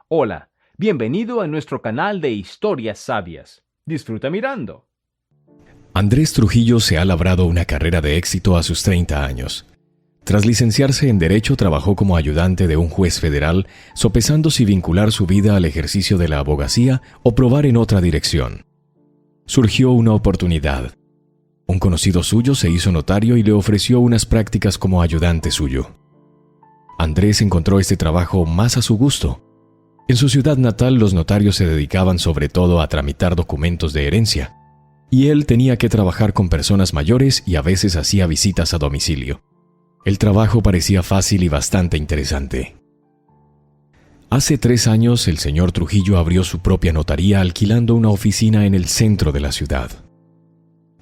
Hola, bienvenido a nuestro canal de historias sabias. Disfruta mirando. Andrés Trujillo se ha labrado una carrera de éxito a sus 30 años. Tras licenciarse en Derecho, trabajó como ayudante de un juez federal, sopesando si vincular su vida al ejercicio de la abogacía o probar en otra dirección. Surgió una oportunidad. Un conocido suyo se hizo notario y le ofreció unas prácticas como ayudante suyo. Andrés encontró este trabajo más a su gusto. En su ciudad natal, los notarios se dedicaban sobre todo a tramitar documentos de herencia, y él tenía que trabajar con personas mayores y a veces hacía visitas a domicilio. El trabajo parecía fácil y bastante interesante. Hace 3 años, el señor Trujillo abrió su propia notaría alquilando una oficina en el centro de la ciudad.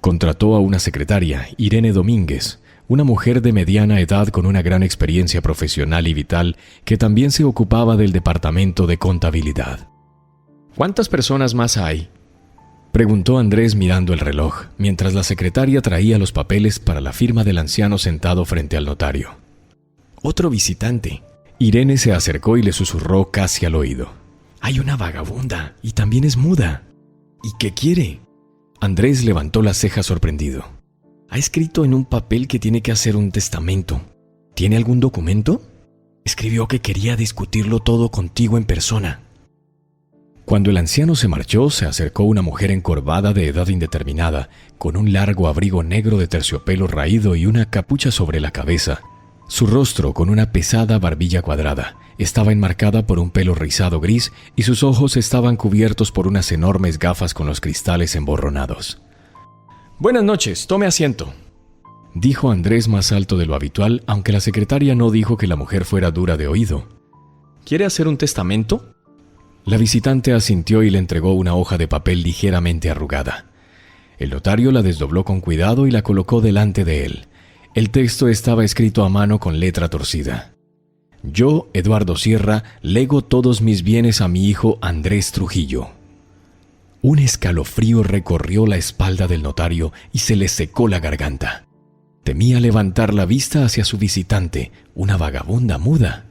Contrató a una secretaria, Irene Domínguez, una mujer de mediana edad con una gran experiencia profesional y vital que también se ocupaba del departamento de contabilidad. ¿Cuántas personas más hay?, preguntó Andrés mirando el reloj, mientras la secretaria traía los papeles para la firma del anciano sentado frente al notario. «Otro visitante». Irene se acercó y le susurró casi al oído. «Hay una vagabunda y también es muda». «¿Y qué quiere?». Andrés levantó las cejas sorprendido. «Ha escrito en un papel que tiene que hacer un testamento. ¿Tiene algún documento?». «Escribió que quería discutirlo todo contigo en persona». Cuando el anciano se marchó, se acercó una mujer encorvada de edad indeterminada, con un largo abrigo negro de terciopelo raído y una capucha sobre la cabeza. Su rostro, con una pesada barbilla cuadrada, estaba enmarcada por un pelo rizado gris y sus ojos estaban cubiertos por unas enormes gafas con los cristales emborronados. «Buenas noches, tome asiento», dijo Andrés más alto de lo habitual, aunque la secretaria no dijo que la mujer fuera dura de oído. «¿Quiere hacer un testamento?». La visitante asintió y le entregó una hoja de papel ligeramente arrugada. El notario la desdobló con cuidado y la colocó delante de él. El texto estaba escrito a mano con letra torcida. «Yo, Eduardo Sierra, lego todos mis bienes a mi hijo Andrés Trujillo». Un escalofrío recorrió la espalda del notario y se le secó la garganta. Temía levantar la vista hacia su visitante, una vagabunda muda.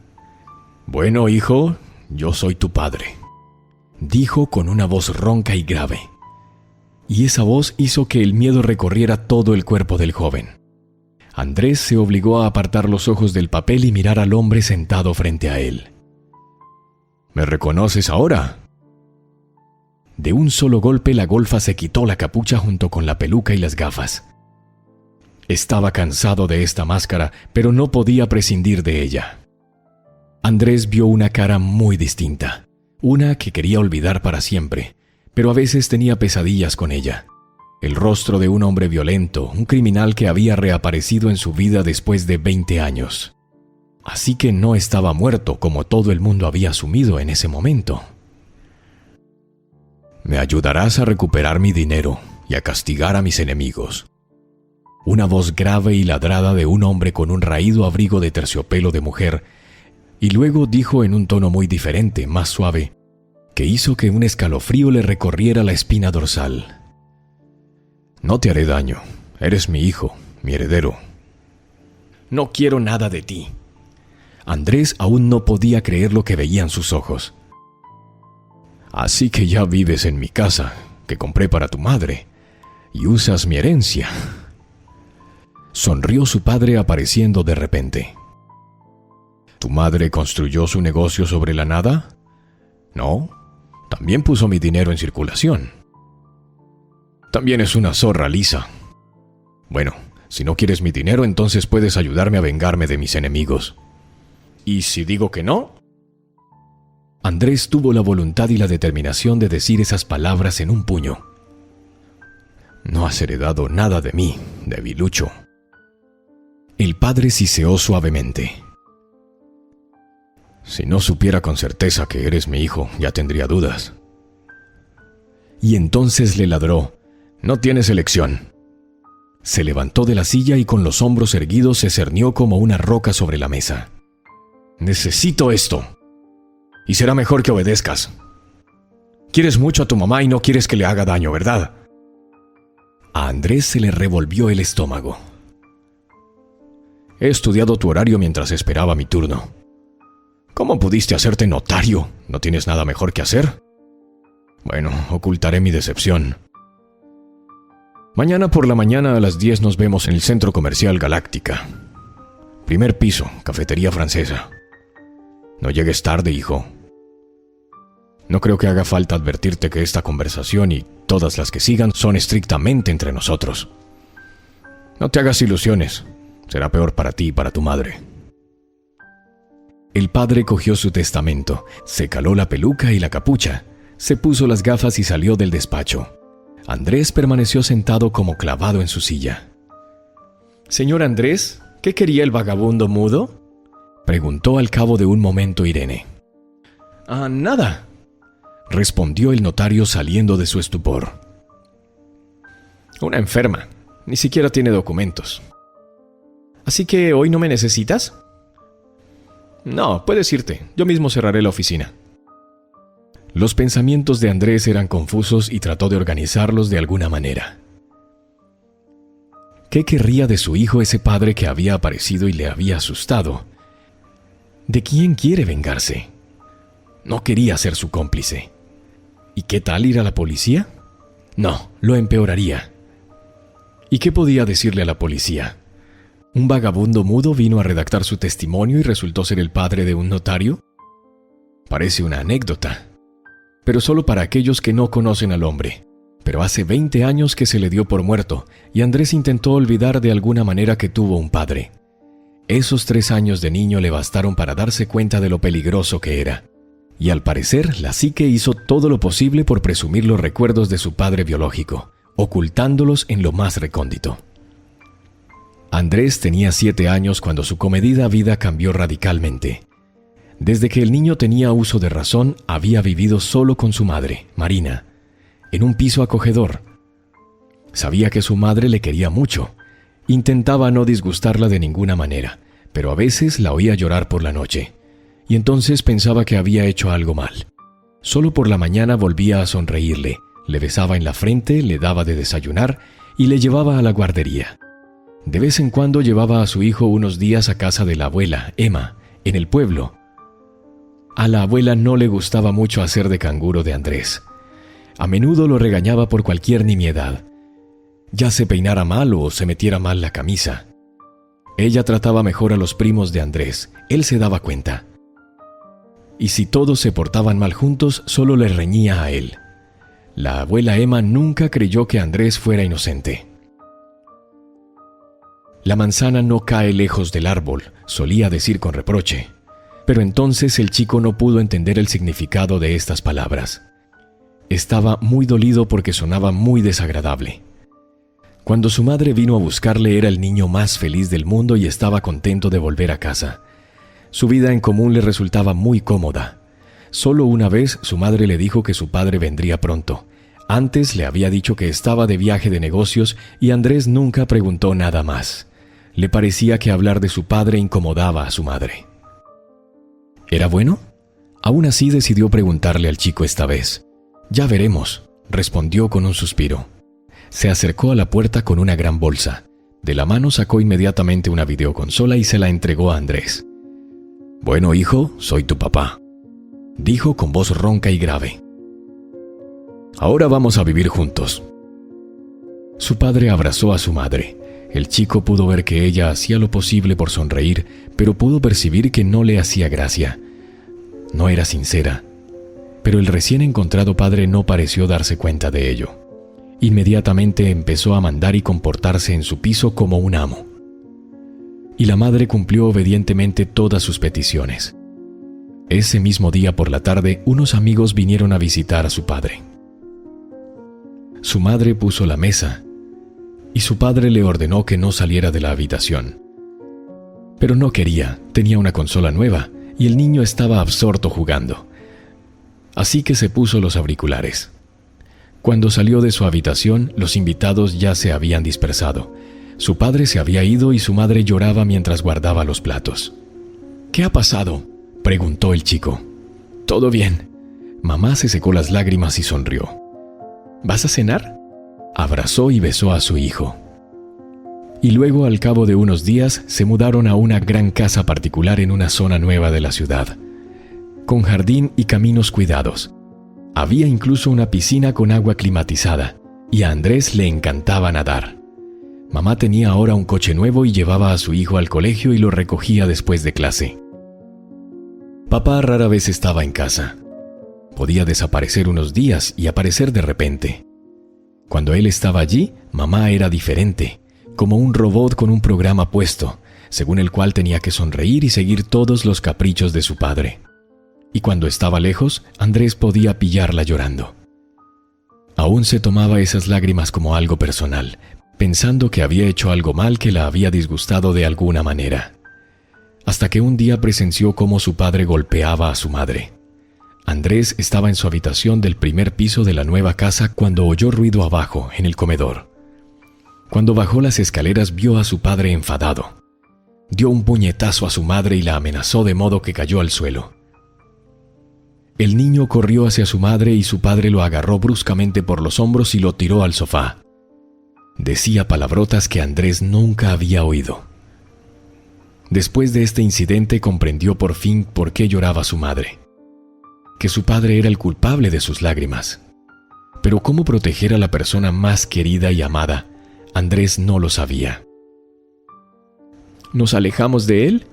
«Bueno, hijo, yo soy tu padre», dijo con una voz ronca y grave. Y esa voz hizo que el miedo recorriera todo el cuerpo del joven. Andrés se obligó a apartar los ojos del papel y mirar al hombre sentado frente a él. «¿Me reconoces ahora?». De un solo golpe la golfa se quitó la capucha junto con la peluca y las gafas. Estaba cansado de esta máscara, pero no podía prescindir de ella. Andrés vio una cara muy distinta, una que quería olvidar para siempre, pero a veces tenía pesadillas con ella. El rostro de un hombre violento, un criminal que había reaparecido en su vida después de 20 años. Así que no estaba muerto como todo el mundo había asumido en ese momento. «Me ayudarás a recuperar mi dinero y a castigar a mis enemigos». Una voz grave y ladrada de un hombre con un raído abrigo de terciopelo de mujer, y luego dijo en un tono muy diferente, más suave, que hizo que un escalofrío le recorriera la espina dorsal. «No te haré daño. Eres mi hijo, mi heredero». «No quiero nada de ti». Andrés aún no podía creer lo que veían sus ojos. «Así que ya vives en mi casa, que compré para tu madre, y usas mi herencia». Sonrió su padre apareciendo de repente. «¿Tu madre construyó su negocio sobre la nada?». «No, también puso mi dinero en circulación». «También es una zorra lisa». «Bueno, si no quieres mi dinero, entonces puedes ayudarme a vengarme de mis enemigos». «¿Y si digo que no?». Andrés tuvo la voluntad y la determinación de decir esas palabras en un puño. «No has heredado nada de mí, debilucho». El padre siseó suavemente. «Si no supiera con certeza que eres mi hijo, ya tendría dudas». Y entonces le ladró: «No tienes elección». Se levantó de la silla y con los hombros erguidos se cernió como una roca sobre la mesa. «Necesito esto. Y será mejor que obedezcas. Quieres mucho a tu mamá y no quieres que le haga daño, ¿verdad?». A Andrés se le revolvió el estómago. «He estudiado tu horario mientras esperaba mi turno. ¿Cómo pudiste hacerte notario? ¿No tienes nada mejor que hacer? Bueno, ocultaré mi decepción. Mañana por la mañana a las 10 nos vemos en el Centro Comercial Galáctica. Primer piso, cafetería francesa. No llegues tarde, hijo. No creo que haga falta advertirte que esta conversación y todas las que sigan son estrictamente entre nosotros. No te hagas ilusiones. Será peor para ti y para tu madre. El padre cogió su testamento, se caló la peluca y la capucha, se puso las gafas y salió del despacho. Andrés permaneció sentado como clavado en su silla. «Señor Andrés, ¿qué quería el vagabundo mudo?», preguntó al cabo de un momento Irene. «Nada», respondió el notario saliendo de su estupor. «Una enferma, ni siquiera tiene documentos». «¿Así que hoy no me necesitas?». «No, puedes irte, yo mismo cerraré la oficina». Los pensamientos de Andrés eran confusos y trató de organizarlos de alguna manera. ¿Qué querría de su hijo ese padre que había aparecido y le había asustado? ¿De quién quiere vengarse? No quería ser su cómplice. ¿Y qué tal ir a la policía? No, lo empeoraría. ¿Y qué podía decirle a la policía? ¿Un vagabundo mudo vino a redactar su testimonio y resultó ser el padre de un notario? Parece una anécdota, pero solo para aquellos que no conocen al hombre. Pero hace 20 años que se le dio por muerto, y Andrés intentó olvidar de alguna manera que tuvo un padre. Esos 3 años de niño le bastaron para darse cuenta de lo peligroso que era. Y al parecer, la psique hizo todo lo posible por presumir los recuerdos de su padre biológico, ocultándolos en lo más recóndito. Andrés tenía 7 años cuando su comedida vida cambió radicalmente. Desde que el niño tenía uso de razón, había vivido solo con su madre, Marina, en un piso acogedor. Sabía que su madre le quería mucho. Intentaba no disgustarla de ninguna manera, pero a veces la oía llorar por la noche, y entonces pensaba que había hecho algo mal. Solo por la mañana volvía a sonreírle, le besaba en la frente, le daba de desayunar y le llevaba a la guardería. De vez en cuando llevaba a su hijo unos días a casa de la abuela, Emma, en el pueblo. A la abuela no le gustaba mucho hacer de canguro de Andrés. A menudo lo regañaba por cualquier nimiedad. Ya se peinara mal o se metiera mal la camisa. Ella trataba mejor a los primos de Andrés, él se daba cuenta. Y si todos se portaban mal juntos, solo le reñía a él. La abuela Emma nunca creyó que Andrés fuera inocente. La manzana no cae lejos del árbol, solía decir con reproche. Pero entonces el chico no pudo entender el significado de estas palabras. Estaba muy dolido porque sonaba muy desagradable. Cuando su madre vino a buscarle era el niño más feliz del mundo y estaba contento de volver a casa. Su vida en común le resultaba muy cómoda. Solo una vez su madre le dijo que su padre vendría pronto. Antes le había dicho que estaba de viaje de negocios y Andrés nunca preguntó nada más. Le parecía que hablar de su padre incomodaba a su madre. ¿Era bueno? Aún así decidió preguntarle al chico esta vez. «Ya veremos», respondió con un suspiro. Se acercó a la puerta con una gran bolsa. De la mano sacó inmediatamente una videoconsola y se la entregó a Andrés. «Bueno, hijo, soy tu papá», dijo con voz ronca y grave. «Ahora vamos a vivir juntos». Su padre abrazó a su madre. El chico pudo ver que ella hacía lo posible por sonreír, pero pudo percibir que no le hacía gracia. No era sincera. Pero el recién encontrado padre no pareció darse cuenta de ello. Inmediatamente empezó a mandar y comportarse en su piso como un amo. Y la madre cumplió obedientemente todas sus peticiones. Ese mismo día por la tarde, unos amigos vinieron a visitar a su padre. Su madre puso la mesa, y su padre le ordenó que no saliera de la habitación. Pero no quería, tenía una consola nueva, y el niño estaba absorto jugando. Así que se puso los auriculares. Cuando salió de su habitación, los invitados ya se habían dispersado. Su padre se había ido y su madre lloraba mientras guardaba los platos. «¿Qué ha pasado?», preguntó el chico. «Todo bien». Mamá se secó las lágrimas y sonrió. «¿Vas a cenar?». Abrazó y besó a su hijo. Y luego, al cabo de unos días, se mudaron a una gran casa particular en una zona nueva de la ciudad. con jardín y caminos cuidados. Había incluso una piscina con agua climatizada, y a Andrés le encantaba nadar. Mamá tenía ahora un coche nuevo y llevaba a su hijo al colegio y lo recogía después de clase. Papá rara vez estaba en casa. Podía desaparecer unos días y aparecer de repente. Cuando él estaba allí, mamá era diferente, como un robot con un programa puesto, según el cual tenía que sonreír y seguir todos los caprichos de su padre. Y cuando estaba lejos, Andrés podía pillarla llorando. Aún se tomaba esas lágrimas como algo personal, pensando que había hecho algo mal que la había disgustado de alguna manera. Hasta que un día presenció cómo su padre golpeaba a su madre. Andrés estaba en su habitación del primer piso de la nueva casa cuando oyó ruido abajo, en el comedor. Cuando bajó las escaleras vio a su padre enfadado. Dio un puñetazo a su madre y la amenazó de modo que cayó al suelo. El niño corrió hacia su madre y su padre lo agarró bruscamente por los hombros y lo tiró al sofá. Decía palabrotas que Andrés nunca había oído. Después de este incidente comprendió por fin por qué lloraba su madre. Que su padre era el culpable de sus lágrimas. Pero cómo proteger a la persona más querida y amada, Andrés no lo sabía. ¿Nos alejamos de él?,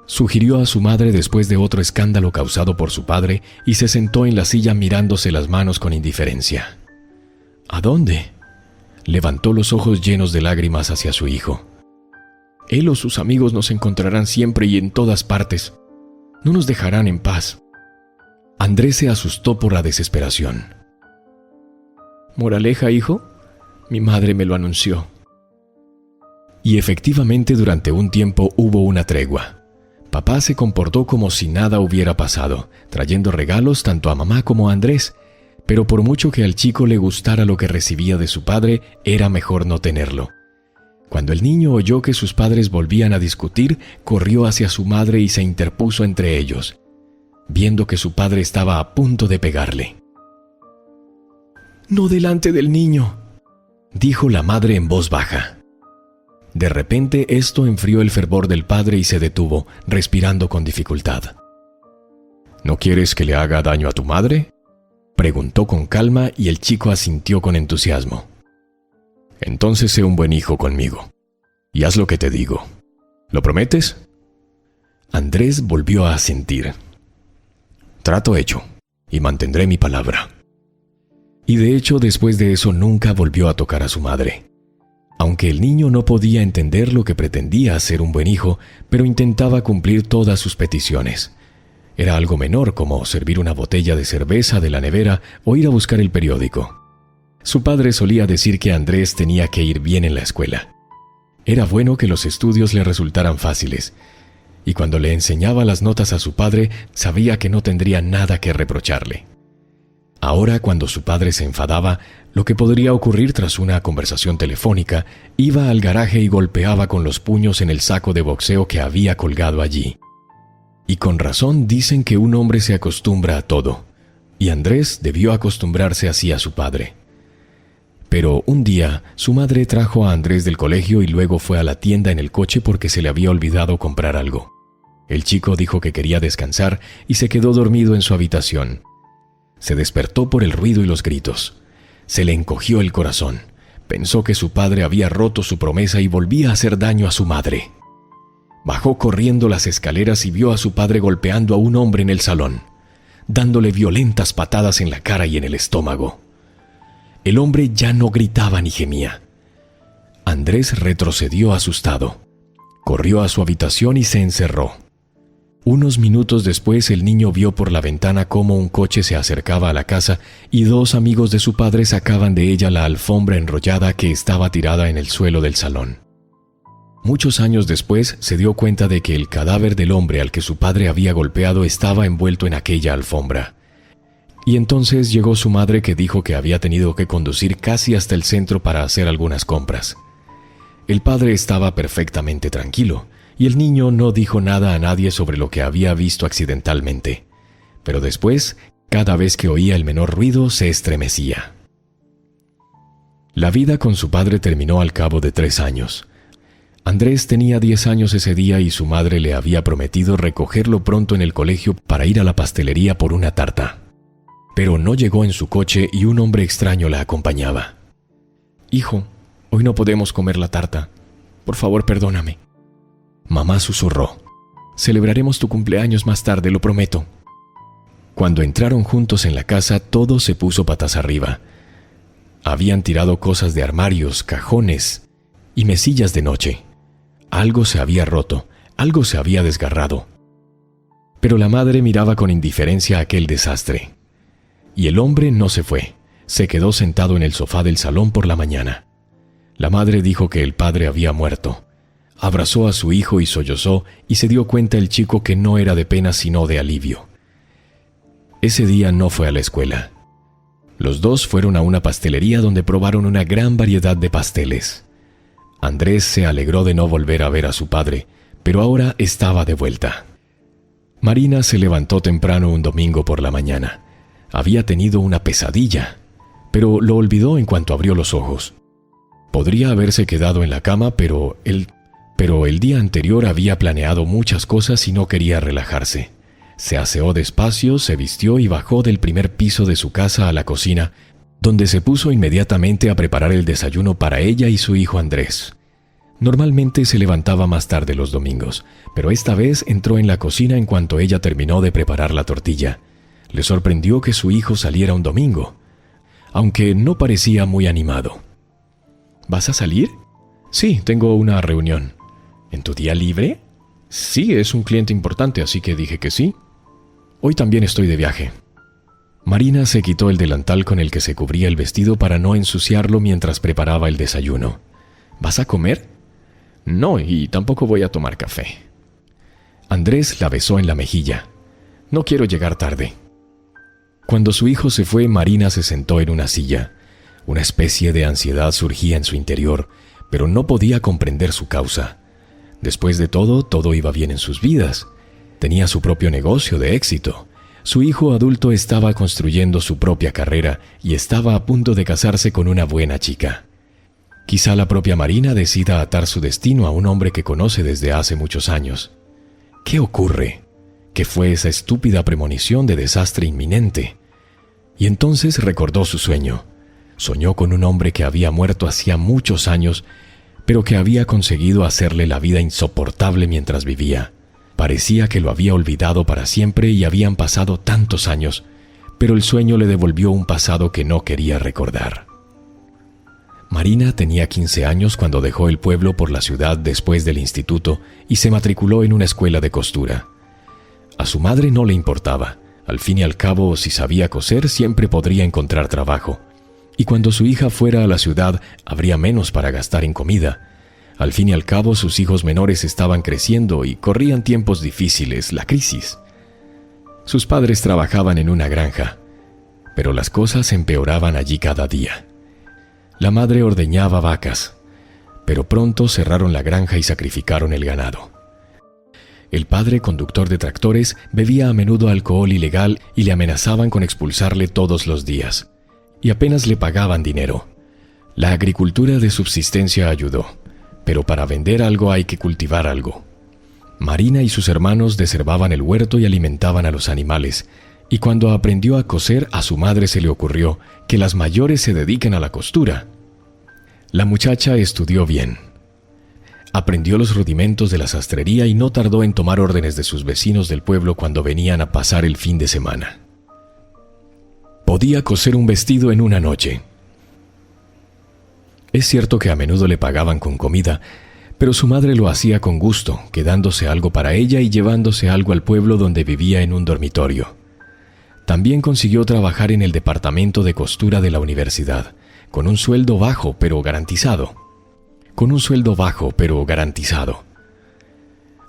sugirió a su madre después de otro escándalo causado por su padre y se sentó en la silla mirándose las manos con indiferencia. ¿A dónde?, levantó los ojos llenos de lágrimas hacia su hijo. Él o sus amigos nos encontrarán siempre y en todas partes. No nos dejarán en paz. Andrés se asustó por la desesperación. ¿Moraleja, hijo? Mi madre me lo anunció. Y efectivamente durante un tiempo hubo una tregua. Papá se comportó como si nada hubiera pasado, trayendo regalos tanto a mamá como a Andrés, pero por mucho que al chico le gustara lo que recibía de su padre, era mejor no tenerlo. Cuando el niño oyó que sus padres volvían a discutir, corrió hacia su madre y se interpuso entre ellos, viendo que su padre estaba a punto de pegarle. «No delante del niño», dijo la madre en voz baja. De repente esto enfrió el fervor del padre y se detuvo, respirando con dificultad. ¿No quieres que le haga daño a tu madre?, preguntó con calma y el chico asintió con entusiasmo. Entonces sé un buen hijo conmigo y haz lo que te digo. ¿Lo prometes? Andrés volvió a asentir. Trato hecho, y mantendré mi palabra. Y de hecho, después de eso nunca volvió a tocar a su madre. Aunque el niño no podía entender lo que pretendía ser un buen hijo, pero intentaba cumplir todas sus peticiones. Era algo menor como servir una botella de cerveza de la nevera o ir a buscar el periódico. Su padre solía decir que Andrés tenía que ir bien en la escuela. Era bueno que los estudios le resultaran fáciles, y cuando le enseñaba las notas a su padre, sabía que no tendría nada que reprocharle. Ahora, cuando su padre se enfadaba, lo que podría ocurrir tras una conversación telefónica, iba al garaje y golpeaba con los puños en el saco de boxeo que había colgado allí. Y con razón dicen que un hombre se acostumbra a todo, y Andrés debió acostumbrarse así a su padre. Pero un día, su madre trajo a Andrés del colegio y luego fue a la tienda en el coche porque se le había olvidado comprar algo. El chico dijo que quería descansar y se quedó dormido en su habitación. Se despertó por el ruido y los gritos. Se le encogió el corazón. Pensó que su padre había roto su promesa y volvía a hacer daño a su madre. Bajó corriendo las escaleras y vio a su padre golpeando a un hombre en el salón, dándole violentas patadas en la cara y en el estómago. El hombre ya no gritaba ni gemía. Andrés retrocedió asustado. Corrió a su habitación y se encerró. Unos minutos después el niño vio por la ventana cómo un coche se acercaba a la casa y dos amigos de su padre sacaban de ella la alfombra enrollada que estaba tirada en el suelo del salón. Muchos años después se dio cuenta de que el cadáver del hombre al que su padre había golpeado estaba envuelto en aquella alfombra. Y entonces llegó su madre que dijo que había tenido que conducir casi hasta el centro para hacer algunas compras. El padre estaba perfectamente tranquilo y el niño no dijo nada a nadie sobre lo que había visto accidentalmente. Pero después, cada vez que oía el menor ruido, se estremecía. La vida con su padre terminó al cabo de 3 años. Andrés tenía 10 años ese día y su madre le había prometido recogerlo pronto en el colegio para ir a la pastelería por una tarta. Pero no llegó en su coche y un hombre extraño la acompañaba. «Hijo, hoy no podemos comer la tarta. Por favor, perdóname». Mamá susurró: «Celebraremos tu cumpleaños más tarde, lo prometo». Cuando entraron juntos en la casa, todo se puso patas arriba. Habían tirado cosas de armarios, cajones y mesillas de noche. Algo se había roto, algo se había desgarrado. Pero la madre miraba con indiferencia aquel desastre. Y el hombre no se fue, se quedó sentado en el sofá del salón por la mañana. La madre dijo que el padre había muerto. Abrazó a su hijo y sollozó, y se dio cuenta el chico que no era de pena sino de alivio. Ese día no fue a la escuela. Los dos fueron a una pastelería donde probaron una gran variedad de pasteles. Andrés se alegró de no volver a ver a su padre, pero ahora estaba de vuelta. Marina se levantó temprano un domingo por la mañana. Había tenido una pesadilla, pero lo olvidó en cuanto abrió los ojos. Podría haberse quedado en la cama, pero el día anterior había planeado muchas cosas y no quería relajarse. Se aseó despacio, se vistió y bajó del primer piso de su casa a la cocina, donde se puso inmediatamente a preparar el desayuno para ella y su hijo Andrés. Normalmente se levantaba más tarde los domingos, pero esta vez entró en la cocina en cuanto ella terminó de preparar la tortilla. Le sorprendió que su hijo saliera un domingo, aunque no parecía muy animado. «¿Vas a salir?» «Sí, tengo una reunión». «¿En tu día libre?» «Sí, es un cliente importante, así que dije que sí. Hoy también estoy de viaje». Marina se quitó el delantal con el que se cubría el vestido para no ensuciarlo mientras preparaba el desayuno. «¿Vas a comer?» «No, y tampoco voy a tomar café». Andrés la besó en la mejilla. «No quiero llegar tarde». Cuando su hijo se fue, Marina se sentó en una silla. Una especie de ansiedad surgía en su interior, pero no podía comprender su causa. Después de todo iba bien en sus vidas. Tenía su propio negocio de éxito. Su hijo adulto estaba construyendo su propia carrera y estaba a punto de casarse con una buena chica. Quizá la propia Marina decida atar su destino a un hombre que conoce desde hace muchos años. ¿Qué ocurre? ¿Qué fue esa estúpida premonición de desastre inminente? Y entonces recordó su sueño. Soñó con un hombre que había muerto hacía muchos años, pero que había conseguido hacerle la vida insoportable mientras vivía. Parecía que lo había olvidado para siempre y habían pasado tantos años, pero el sueño le devolvió un pasado que no quería recordar. Marina tenía 15 años cuando dejó el pueblo por la ciudad después del instituto y se matriculó en una escuela de costura. A su madre no le importaba. Al fin y al cabo, si sabía coser, siempre podría encontrar trabajo. Y cuando su hija fuera a la ciudad, habría menos para gastar en comida. Al fin y al cabo, sus hijos menores estaban creciendo y corrían tiempos difíciles, la crisis. Sus padres trabajaban en una granja, pero las cosas empeoraban allí cada día. La madre ordeñaba vacas, pero pronto cerraron la granja y sacrificaron el ganado. El padre, conductor de tractores, bebía a menudo alcohol ilegal y le amenazaban con expulsarle todos los días. Y apenas le pagaban dinero. La agricultura de subsistencia ayudó, pero para vender algo hay que cultivar algo. Marina y sus hermanos desherbaban el huerto y alimentaban a los animales, y cuando aprendió a coser, a su madre se le ocurrió que las mayores se dediquen a la costura. La muchacha estudió bien. Aprendió los rudimentos de la sastrería y no tardó en tomar órdenes de sus vecinos del pueblo cuando venían a pasar el fin de semana. Podía coser un vestido en una noche. Es cierto que a menudo le pagaban con comida, pero su madre lo hacía con gusto, quedándose algo para ella y llevándose algo al pueblo donde vivía en un dormitorio. También consiguió trabajar en el departamento de costura de la universidad, con un sueldo bajo pero garantizado.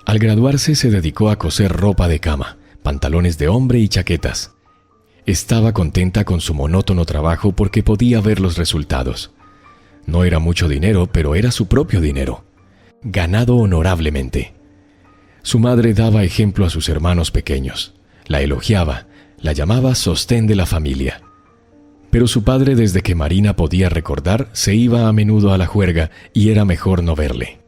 Al graduarse se dedicó a coser ropa de cama, pantalones de hombre y chaquetas. Estaba contenta con su monótono trabajo porque podía ver los resultados. No era mucho dinero, pero era su propio dinero, ganado honorablemente. Su madre daba ejemplo a sus hermanos pequeños, la elogiaba, la llamaba sostén de la familia. Pero su padre, desde que Marina podía recordar, se iba a menudo a la juerga y era mejor no verle.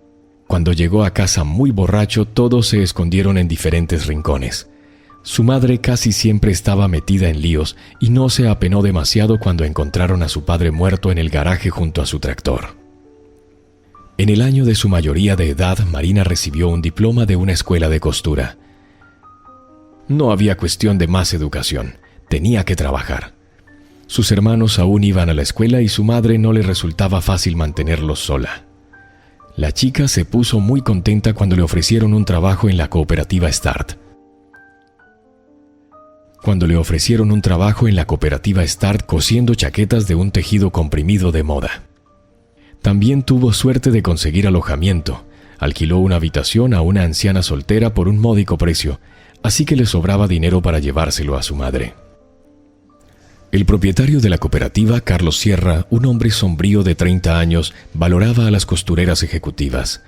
Cuando llegó a casa muy borracho, todos se escondieron en diferentes rincones. Su madre casi siempre estaba metida en líos y no se apenó demasiado cuando encontraron a su padre muerto en el garaje junto a su tractor. En el año de su mayoría de edad, Marina recibió un diploma de una escuela de costura. No había cuestión de más educación, tenía que trabajar. Sus hermanos aún iban a la escuela y su madre no le resultaba fácil mantenerlos sola. La chica se puso muy contenta cuando le ofrecieron un trabajo en la cooperativa Start. Cosiendo chaquetas de un tejido comprimido de moda. También tuvo suerte de conseguir alojamiento. Alquiló una habitación a una anciana soltera por un módico precio, así que le sobraba dinero para llevárselo a su madre. El propietario de la cooperativa, Carlos Sierra, un hombre sombrío de 30 años, valoraba a las costureras ejecutivas.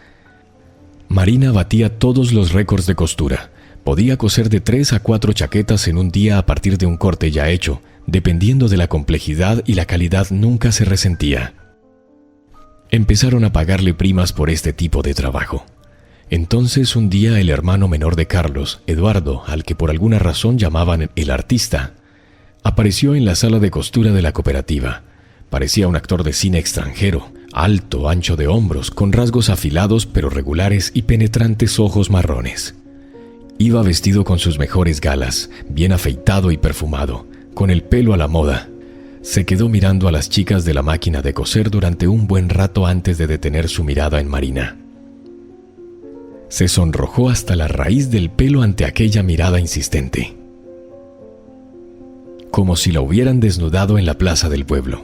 Marina batía todos los récords de costura. Podía coser de 3 a 4 chaquetas en un día a partir de un corte ya hecho. Dependiendo de la complejidad y la calidad, nunca se resentía. Empezaron a pagarle primas por este tipo de trabajo. Entonces un día el hermano menor de Carlos, Eduardo, al que por alguna razón llamaban el artista, apareció en la sala de costura de la cooperativa. Parecía un actor de cine extranjero, alto, ancho de hombros, con rasgos afilados pero regulares y penetrantes ojos marrones. Iba vestido con sus mejores galas, bien afeitado y perfumado, con el pelo a la moda. Se quedó mirando a las chicas de la máquina de coser durante un buen rato antes de detener su mirada en Marina. Se sonrojó hasta la raíz del pelo ante aquella mirada insistente, como si la hubieran desnudado en la plaza del pueblo.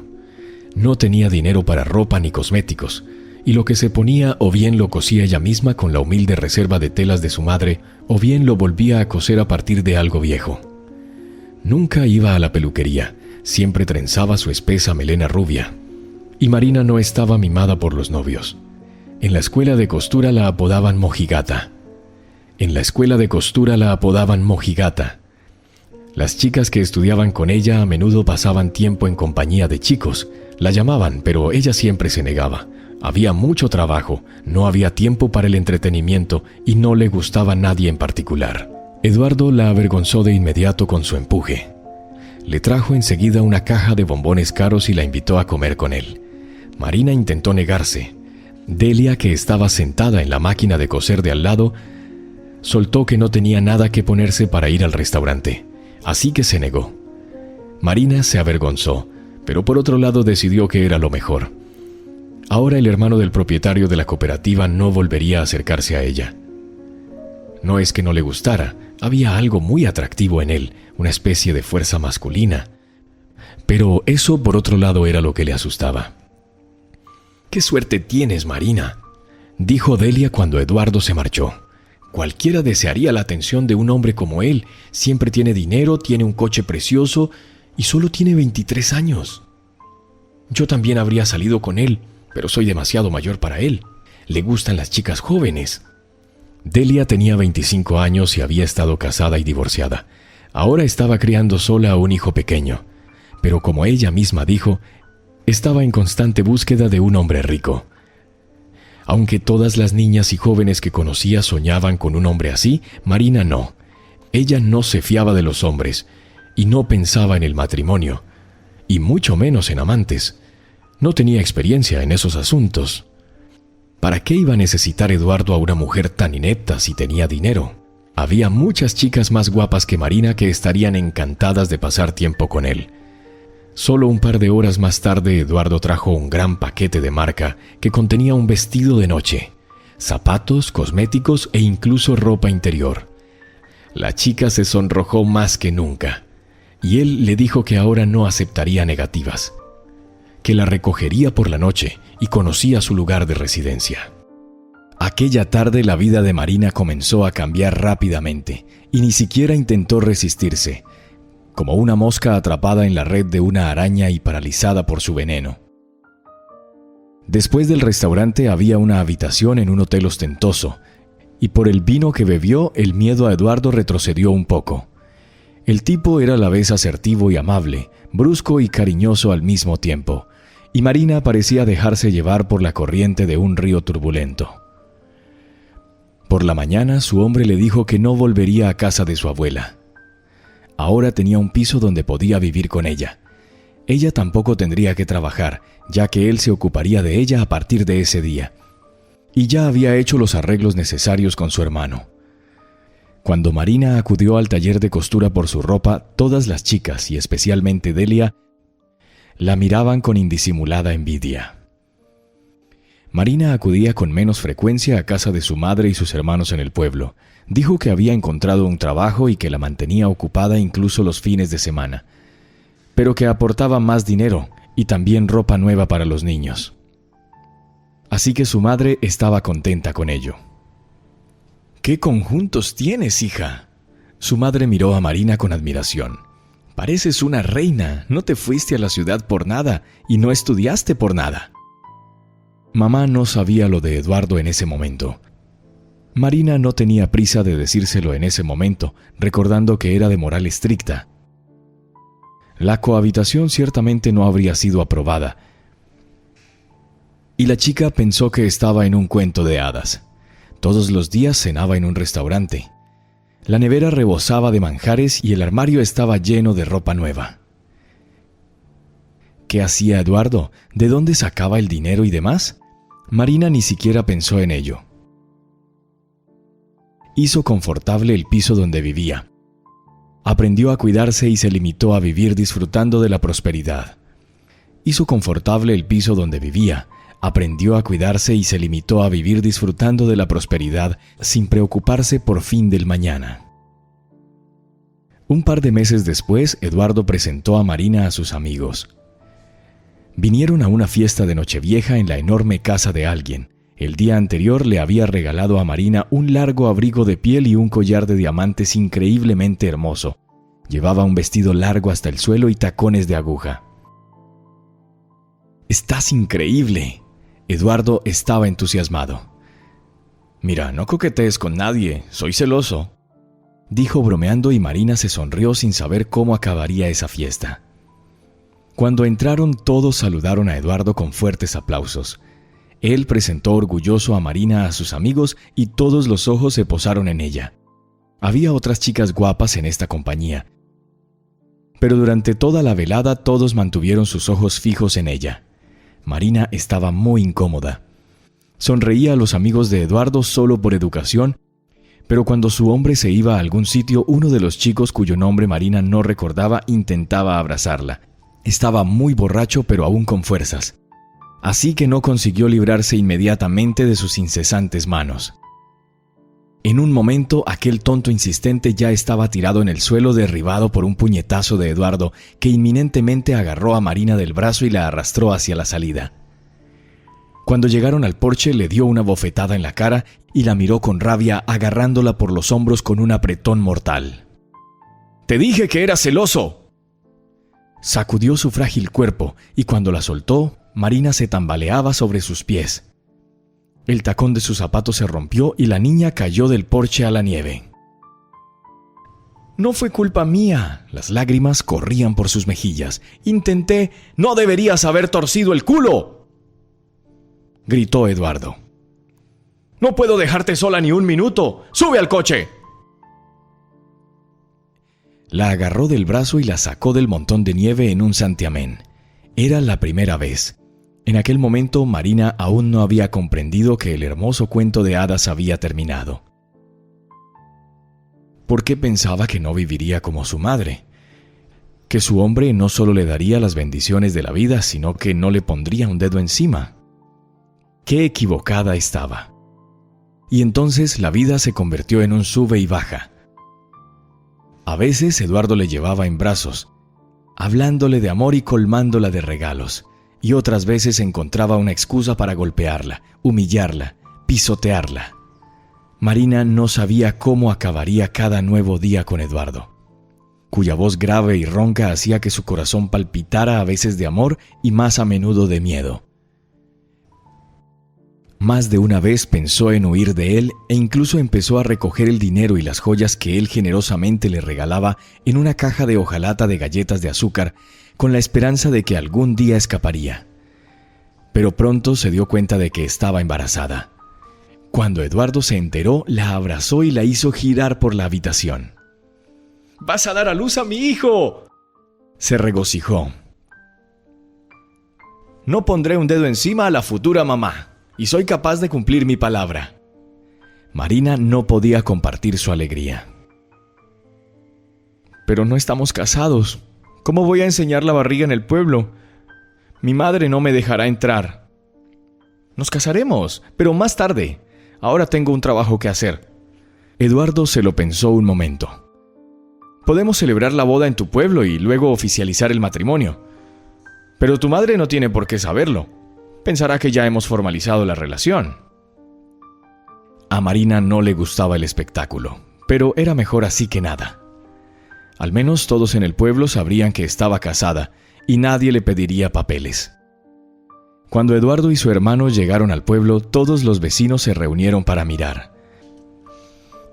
No tenía dinero para ropa ni cosméticos, y lo que se ponía o bien lo cosía ella misma con la humilde reserva de telas de su madre, o bien lo volvía a coser a partir de algo viejo. Nunca iba a la peluquería, siempre trenzaba su espesa melena rubia. Y Marina no estaba mimada por los novios. En la escuela de costura la apodaban mojigata. Las chicas que estudiaban con ella a menudo pasaban tiempo en compañía de chicos. La llamaban, pero ella siempre se negaba. Había mucho trabajo, no había tiempo para el entretenimiento y no le gustaba a nadie en particular. Eduardo la avergonzó de inmediato con su empuje. Le trajo enseguida una caja de bombones caros y la invitó a comer con él. Marina intentó negarse. Delia, que estaba sentada en la máquina de coser de al lado, soltó que no tenía nada que ponerse para ir al restaurante. Así que se negó. Marina se avergonzó, pero por otro lado decidió que era lo mejor. Ahora el hermano del propietario de la cooperativa no volvería a acercarse a ella. No es que no le gustara, había algo muy atractivo en él, una especie de fuerza masculina. Pero eso por otro lado era lo que le asustaba. «¡Qué suerte tienes, Marina!», dijo Delia cuando Eduardo se marchó. «Cualquiera desearía la atención de un hombre como él. Siempre tiene dinero, tiene un coche precioso y solo tiene 23 años. Yo también habría salido con él, pero soy demasiado mayor para él. Le gustan las chicas jóvenes». Delia tenía 25 años y había estado casada y divorciada. Ahora estaba criando sola a un hijo pequeño. Pero como ella misma dijo, estaba en constante búsqueda de un hombre rico. Aunque todas las niñas y jóvenes que conocía soñaban con un hombre así, Marina no. Ella no se fiaba de los hombres y no pensaba en el matrimonio, y mucho menos en amantes. No tenía experiencia en esos asuntos. ¿Para qué iba a necesitar Eduardo a una mujer tan inepta si tenía dinero? Había muchas chicas más guapas que Marina que estarían encantadas de pasar tiempo con él. Solo un par de horas más tarde, Eduardo trajo un gran paquete de marca que contenía un vestido de noche, zapatos, cosméticos e incluso ropa interior. La chica se sonrojó más que nunca, y él le dijo que ahora no aceptaría negativas, que la recogería por la noche y conocía su lugar de residencia. Aquella tarde la vida de Marina comenzó a cambiar rápidamente y ni siquiera intentó resistirse, como una mosca atrapada en la red de una araña y paralizada por su veneno. Después del restaurante había una habitación en un hotel ostentoso, y por el vino que bebió, el miedo a Eduardo retrocedió un poco. El tipo era a la vez asertivo y amable, brusco y cariñoso al mismo tiempo, y Marina parecía dejarse llevar por la corriente de un río turbulento. Por la mañana, su hombre le dijo que no volvería a casa de su abuela. Ahora tenía un piso donde podía vivir con ella. Ella tampoco tendría que trabajar, ya que él se ocuparía de ella a partir de ese día. Y ya había hecho los arreglos necesarios con su hermano. Cuando Marina acudió al taller de costura por su ropa, todas las chicas, y especialmente Delia, la miraban con indisimulada envidia. Marina acudía con menos frecuencia a casa de su madre y sus hermanos en el pueblo. Dijo que había encontrado un trabajo y que la mantenía ocupada incluso los fines de semana, pero que aportaba más dinero y también ropa nueva para los niños. Así que su madre estaba contenta con ello. «¿Qué conjuntos tienes, hija?». Su madre miró a Marina con admiración. «Pareces una reina, no te fuiste a la ciudad por nada y no estudiaste por nada». Mamá no sabía lo de Eduardo en ese momento. Marina no tenía prisa de decírselo en ese momento, recordando que era de moral estricta. La cohabitación ciertamente no habría sido aprobada, y la chica pensó que estaba en un cuento de hadas. Todos los días cenaba en un restaurante. La nevera rebosaba de manjares y el armario estaba lleno de ropa nueva. ¿Qué hacía Eduardo? ¿De dónde sacaba el dinero y demás? Marina ni siquiera pensó en ello. Hizo confortable el piso donde vivía. Aprendió a cuidarse y se limitó a vivir disfrutando de la prosperidad. Hizo confortable el piso donde vivía. Aprendió a cuidarse y se limitó a vivir disfrutando de la prosperidad sin preocuparse por fin del mañana. Un par de meses después, Eduardo presentó a Marina a sus amigos. Vinieron a una fiesta de Nochevieja en la enorme casa de alguien. El día anterior le había regalado a Marina un largo abrigo de piel y un collar de diamantes increíblemente hermoso. Llevaba un vestido largo hasta el suelo y tacones de aguja. «¡Estás increíble!». Eduardo estaba entusiasmado. «Mira, no coquetees con nadie, soy celoso», dijo bromeando, y Marina se sonrió sin saber cómo acabaría esa fiesta. Cuando entraron, todos saludaron a Eduardo con fuertes aplausos. Él presentó orgulloso a Marina a sus amigos y todos los ojos se posaron en ella. Había otras chicas guapas en esta compañía, pero durante toda la velada todos mantuvieron sus ojos fijos en ella. Marina estaba muy incómoda. Sonreía a los amigos de Eduardo solo por educación, pero cuando su hombre se iba a algún sitio, uno de los chicos cuyo nombre Marina no recordaba intentaba abrazarla. Estaba muy borracho, pero aún con fuerzas. Así que no consiguió librarse inmediatamente de sus incesantes manos. En un momento, aquel tonto insistente ya estaba tirado en el suelo, derribado por un puñetazo de Eduardo, que inminentemente agarró a Marina del brazo y la arrastró hacia la salida. Cuando llegaron al porche, le dio una bofetada en la cara y la miró con rabia, agarrándola por los hombros con un apretón mortal. «¡Te dije que eras celoso!». Sacudió su frágil cuerpo y cuando la soltó, Marina se tambaleaba sobre sus pies. El tacón de sus zapatos se rompió y la niña cayó del porche a la nieve. «No fue culpa mía». Las lágrimas corrían por sus mejillas. «Intenté». «¡No deberías haber torcido el culo!», gritó Eduardo. «No puedo dejarte sola ni un minuto. ¡Sube al coche!». La agarró del brazo y la sacó del montón de nieve en un santiamén. Era la primera vez. En aquel momento, Marina aún no había comprendido que el hermoso cuento de hadas había terminado. ¿Por qué pensaba que no viviría como su madre? Que su hombre no solo le daría las bendiciones de la vida, sino que no le pondría un dedo encima. ¡Qué equivocada estaba! Y entonces la vida se convirtió en un sube y baja. A veces Eduardo le llevaba en brazos, hablándole de amor y colmándola de regalos, y otras veces encontraba una excusa para golpearla, humillarla, pisotearla. Marina no sabía cómo acabaría cada nuevo día con Eduardo, cuya voz grave y ronca hacía que su corazón palpitara a veces de amor y más a menudo de miedo. Más de una vez pensó en huir de él e incluso empezó a recoger el dinero y las joyas que él generosamente le regalaba en una caja de hojalata de galletas de azúcar, con la esperanza de que algún día escaparía. Pero pronto se dio cuenta de que estaba embarazada. Cuando Eduardo se enteró, la abrazó y la hizo girar por la habitación. ¡Vas a dar a luz a mi hijo!, se regocijó. No pondré un dedo encima a la futura mamá, y soy capaz de cumplir mi palabra. Marina no podía compartir su alegría. Pero no estamos casados. ¿Cómo voy a enseñar la barriga en el pueblo? Mi madre no me dejará entrar. Nos casaremos, pero más tarde. Ahora tengo un trabajo que hacer. Eduardo se lo pensó un momento. Podemos celebrar la boda en tu pueblo y luego oficializar el matrimonio. Pero tu madre no tiene por qué saberlo. Pensará que ya hemos formalizado la relación. A Marina no le gustaba el espectáculo, pero era mejor así que nada. Al menos todos en el pueblo sabrían que estaba casada y nadie le pediría papeles. Cuando Eduardo y su hermano llegaron al pueblo, todos los vecinos se reunieron para mirar.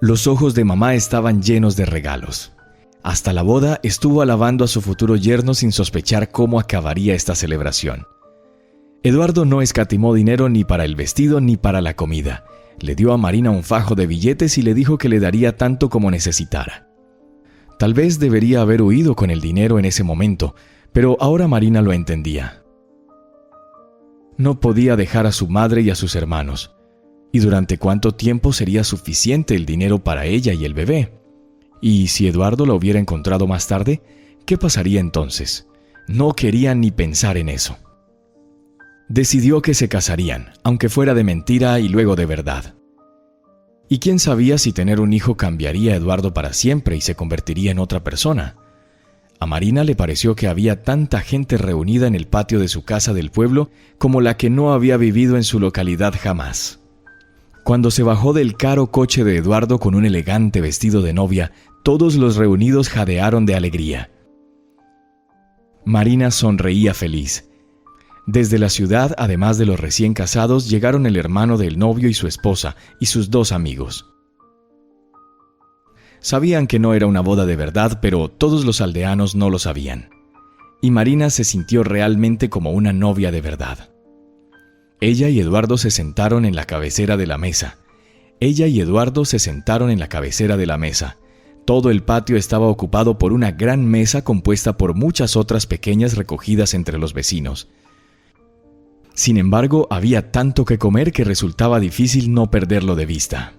Los ojos de mamá estaban llenos de regalos. Hasta la boda estuvo alabando a su futuro yerno sin sospechar cómo acabaría esta celebración. Eduardo no escatimó dinero ni para el vestido ni para la comida. Le dio a Marina un fajo de billetes y le dijo que le daría tanto como necesitara. Tal vez debería haber huido con el dinero en ese momento, pero ahora Marina lo entendía. No podía dejar a su madre y a sus hermanos. ¿Y durante cuánto tiempo sería suficiente el dinero para ella y el bebé? Y si Eduardo la hubiera encontrado más tarde, ¿qué pasaría entonces? No quería ni pensar en eso. Decidió que se casarían, aunque fuera de mentira y luego de verdad. ¿Y quién sabía si tener un hijo cambiaría a Eduardo para siempre y se convertiría en otra persona? A Marina le pareció que había tanta gente reunida en el patio de su casa del pueblo como la que no había vivido en su localidad jamás. Cuando se bajó del caro coche de Eduardo con un elegante vestido de novia, todos los reunidos jadearon de alegría. Marina sonreía feliz. Desde la ciudad, además de los recién casados, llegaron el hermano del novio y su esposa, y sus 2 amigos. Sabían que no era una boda de verdad, pero todos los aldeanos no lo sabían. Y Marina se sintió realmente como una novia de verdad. Ella y Eduardo se sentaron en la cabecera de la mesa. Todo el patio estaba ocupado por una gran mesa compuesta por muchas otras pequeñas recogidas entre los vecinos. Sin embargo, había tanto que comer que resultaba difícil no perderlo de vista.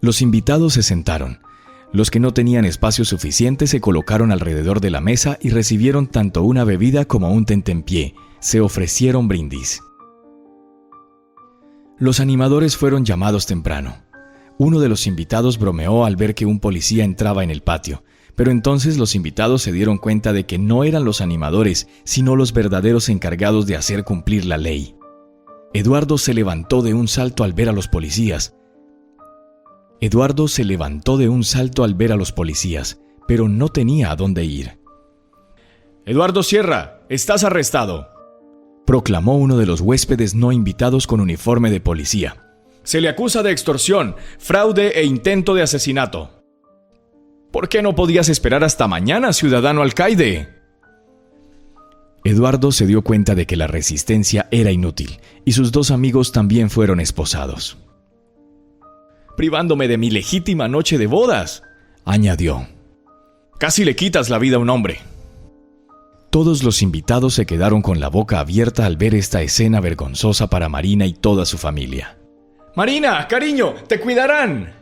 Los invitados se sentaron. Los que no tenían espacio suficiente se colocaron alrededor de la mesa y recibieron tanto una bebida como un tentempié. Se ofrecieron brindis. Los animadores fueron llamados temprano. Uno de los invitados bromeó al ver que un policía entraba en el patio. Pero entonces los invitados se dieron cuenta de que no eran los animadores, sino los verdaderos encargados de hacer cumplir la ley. Eduardo se levantó de un salto al ver a los policías. Pero no tenía a dónde ir. «Eduardo Sierra, estás arrestado», proclamó uno de los huéspedes no invitados con uniforme de policía. «Se le acusa de extorsión, fraude e intento de asesinato». «¿Por qué no podías esperar hasta mañana, ciudadano alcaide?». Eduardo se dio cuenta de que la resistencia era inútil, y sus 2 amigos también fueron esposados. «Privándome de mi legítima noche de bodas», añadió. «Casi le quitas la vida a un hombre». Todos los invitados se quedaron con la boca abierta al ver esta escena vergonzosa para Marina y toda su familia. «Marina, cariño, te cuidarán»,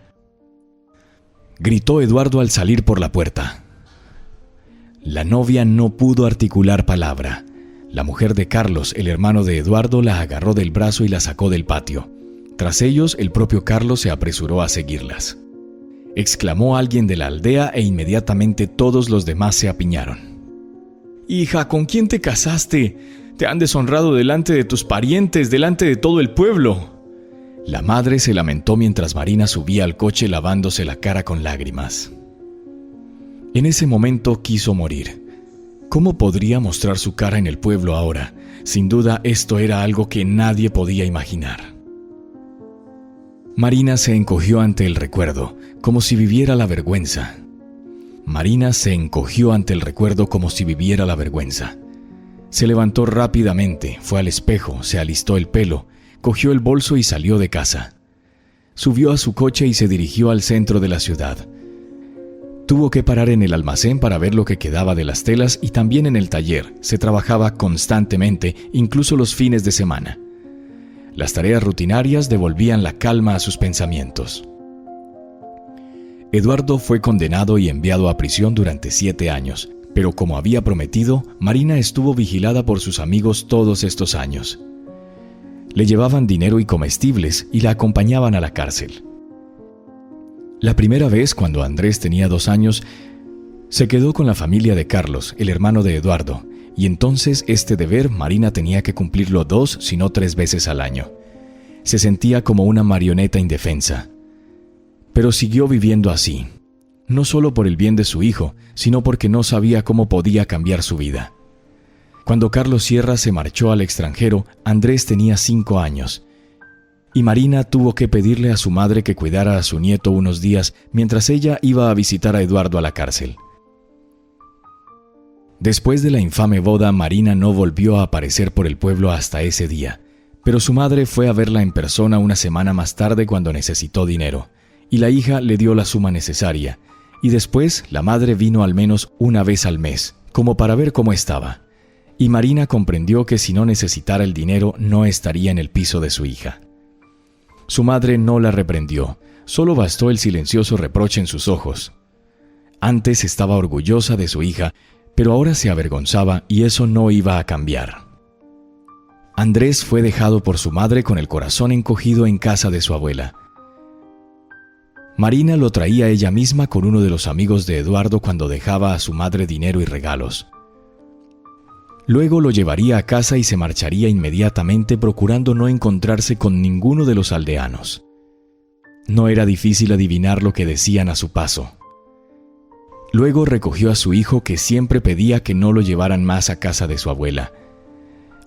gritó Eduardo al salir por la puerta. La novia no pudo articular palabra. La mujer de Carlos, el hermano de Eduardo, la agarró del brazo y la sacó del patio. Tras ellos, el propio Carlos se apresuró a seguirlas. Exclamó alguien de la aldea e inmediatamente todos los demás se apiñaron. «Hija, ¿con quién te casaste? Te han deshonrado delante de tus parientes, delante de todo el pueblo». La madre se lamentó mientras Marina subía al coche lavándose la cara con lágrimas. En ese momento quiso morir. ¿Cómo podría mostrar su cara en el pueblo ahora? Sin duda, esto era algo que nadie podía imaginar. Marina se encogió ante el recuerdo, como si viviera la vergüenza. Se levantó rápidamente, fue al espejo, se alistó el pelo, cogió el bolso y salió de casa. Subió a su coche y se dirigió al centro de la ciudad. Tuvo que parar en el almacén para ver lo que quedaba de las telas y también en el taller. Se trabajaba constantemente, incluso los fines de semana. Las tareas rutinarias devolvían la calma a sus pensamientos. Eduardo fue condenado y enviado a prisión durante 7 años, pero como había prometido, Marina estuvo vigilada por sus amigos todos estos años. Le llevaban dinero y comestibles y la acompañaban a la cárcel. La primera vez, cuando Andrés tenía 2 años, se quedó con la familia de Carlos, el hermano de Eduardo, y entonces este deber Marina tenía que cumplirlo 2, si no 3 veces al año. Se sentía como una marioneta indefensa. Pero siguió viviendo así, no solo por el bien de su hijo, sino porque no sabía cómo podía cambiar su vida. Cuando Carlos Sierra se marchó al extranjero, Andrés tenía 5 años, y Marina tuvo que pedirle a su madre que cuidara a su nieto unos días mientras ella iba a visitar a Eduardo a la cárcel. Después de la infame boda, Marina no volvió a aparecer por el pueblo hasta ese día, pero su madre fue a verla en persona una semana más tarde cuando necesitó dinero, y la hija le dio la suma necesaria, y después la madre vino al menos una vez al mes, como para ver cómo estaba, y Marina comprendió que si no necesitara el dinero no estaría en el piso de su hija. Su madre no la reprendió, solo bastó el silencioso reproche en sus ojos. Antes estaba orgullosa de su hija, pero ahora se avergonzaba y eso no iba a cambiar. Andrés fue dejado por su madre con el corazón encogido en casa de su abuela. Marina lo traía ella misma con uno de los amigos de Eduardo cuando dejaba a su madre dinero y regalos. Luego lo llevaría a casa y se marcharía inmediatamente procurando no encontrarse con ninguno de los aldeanos. No era difícil adivinar lo que decían a su paso. Luego recogió a su hijo que siempre pedía que no lo llevaran más a casa de su abuela.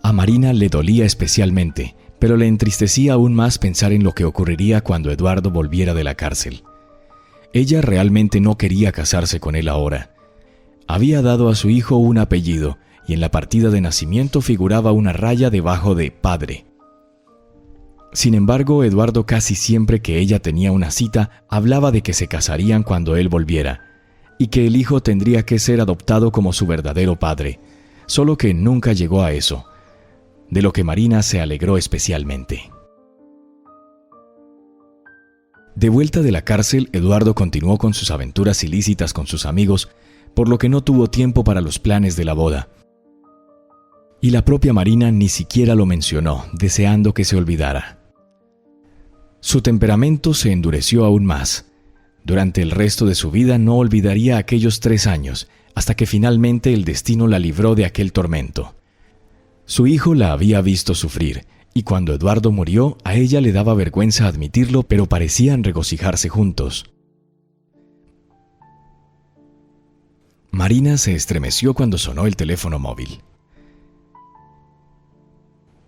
A Marina le dolía especialmente, pero le entristecía aún más pensar en lo que ocurriría cuando Eduardo volviera de la cárcel. Ella realmente no quería casarse con él ahora. Había dado a su hijo un apellido, y en la partida de nacimiento figuraba una raya debajo de padre. Sin embargo, Eduardo casi siempre que ella tenía una cita, hablaba de que se casarían cuando él volviera, y que el hijo tendría que ser adoptado como su verdadero padre, solo que nunca llegó a eso, de lo que Marina se alegró especialmente. De vuelta de la cárcel, Eduardo continuó con sus aventuras ilícitas con sus amigos, por lo que no tuvo tiempo para los planes de la boda. Y la propia Marina ni siquiera lo mencionó, deseando que se olvidara. Su temperamento se endureció aún más. Durante el resto de su vida no olvidaría aquellos 3 años, hasta que finalmente el destino la libró de aquel tormento. Su hijo la había visto sufrir, y cuando Eduardo murió, a ella le daba vergüenza admitirlo, pero parecían regocijarse juntos. Marina se estremeció cuando sonó el teléfono móvil.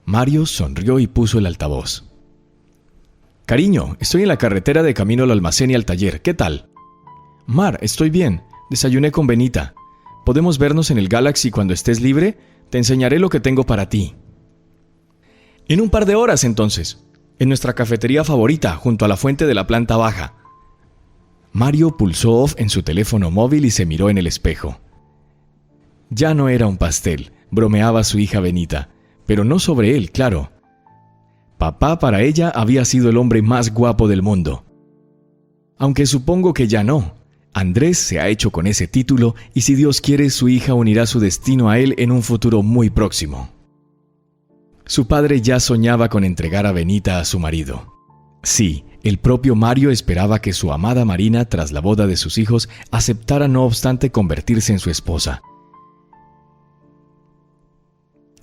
Mario sonrió y puso el altavoz. «Cariño, estoy en la carretera de camino al almacén y al taller. ¿Qué tal?» «Mar, estoy bien. Desayuné con Benita. ¿Podemos vernos en el Galaxy cuando estés libre? Te enseñaré lo que tengo para ti». «En un par de horas, entonces. En nuestra cafetería favorita, junto a la fuente de la planta baja». Mario pulsó off en su teléfono móvil y se miró en el espejo. Ya no era un pastel, bromeaba su hija Benita, pero no sobre él, claro. Papá para ella había sido el hombre más guapo del mundo. Aunque supongo que ya no. Andrés se ha hecho con ese título y si Dios quiere su hija unirá su destino a él en un futuro muy próximo. Su padre ya soñaba con entregar a Benita a su marido. Sí, el propio Mario esperaba que su amada Marina, tras la boda de sus hijos, aceptara no obstante convertirse en su esposa.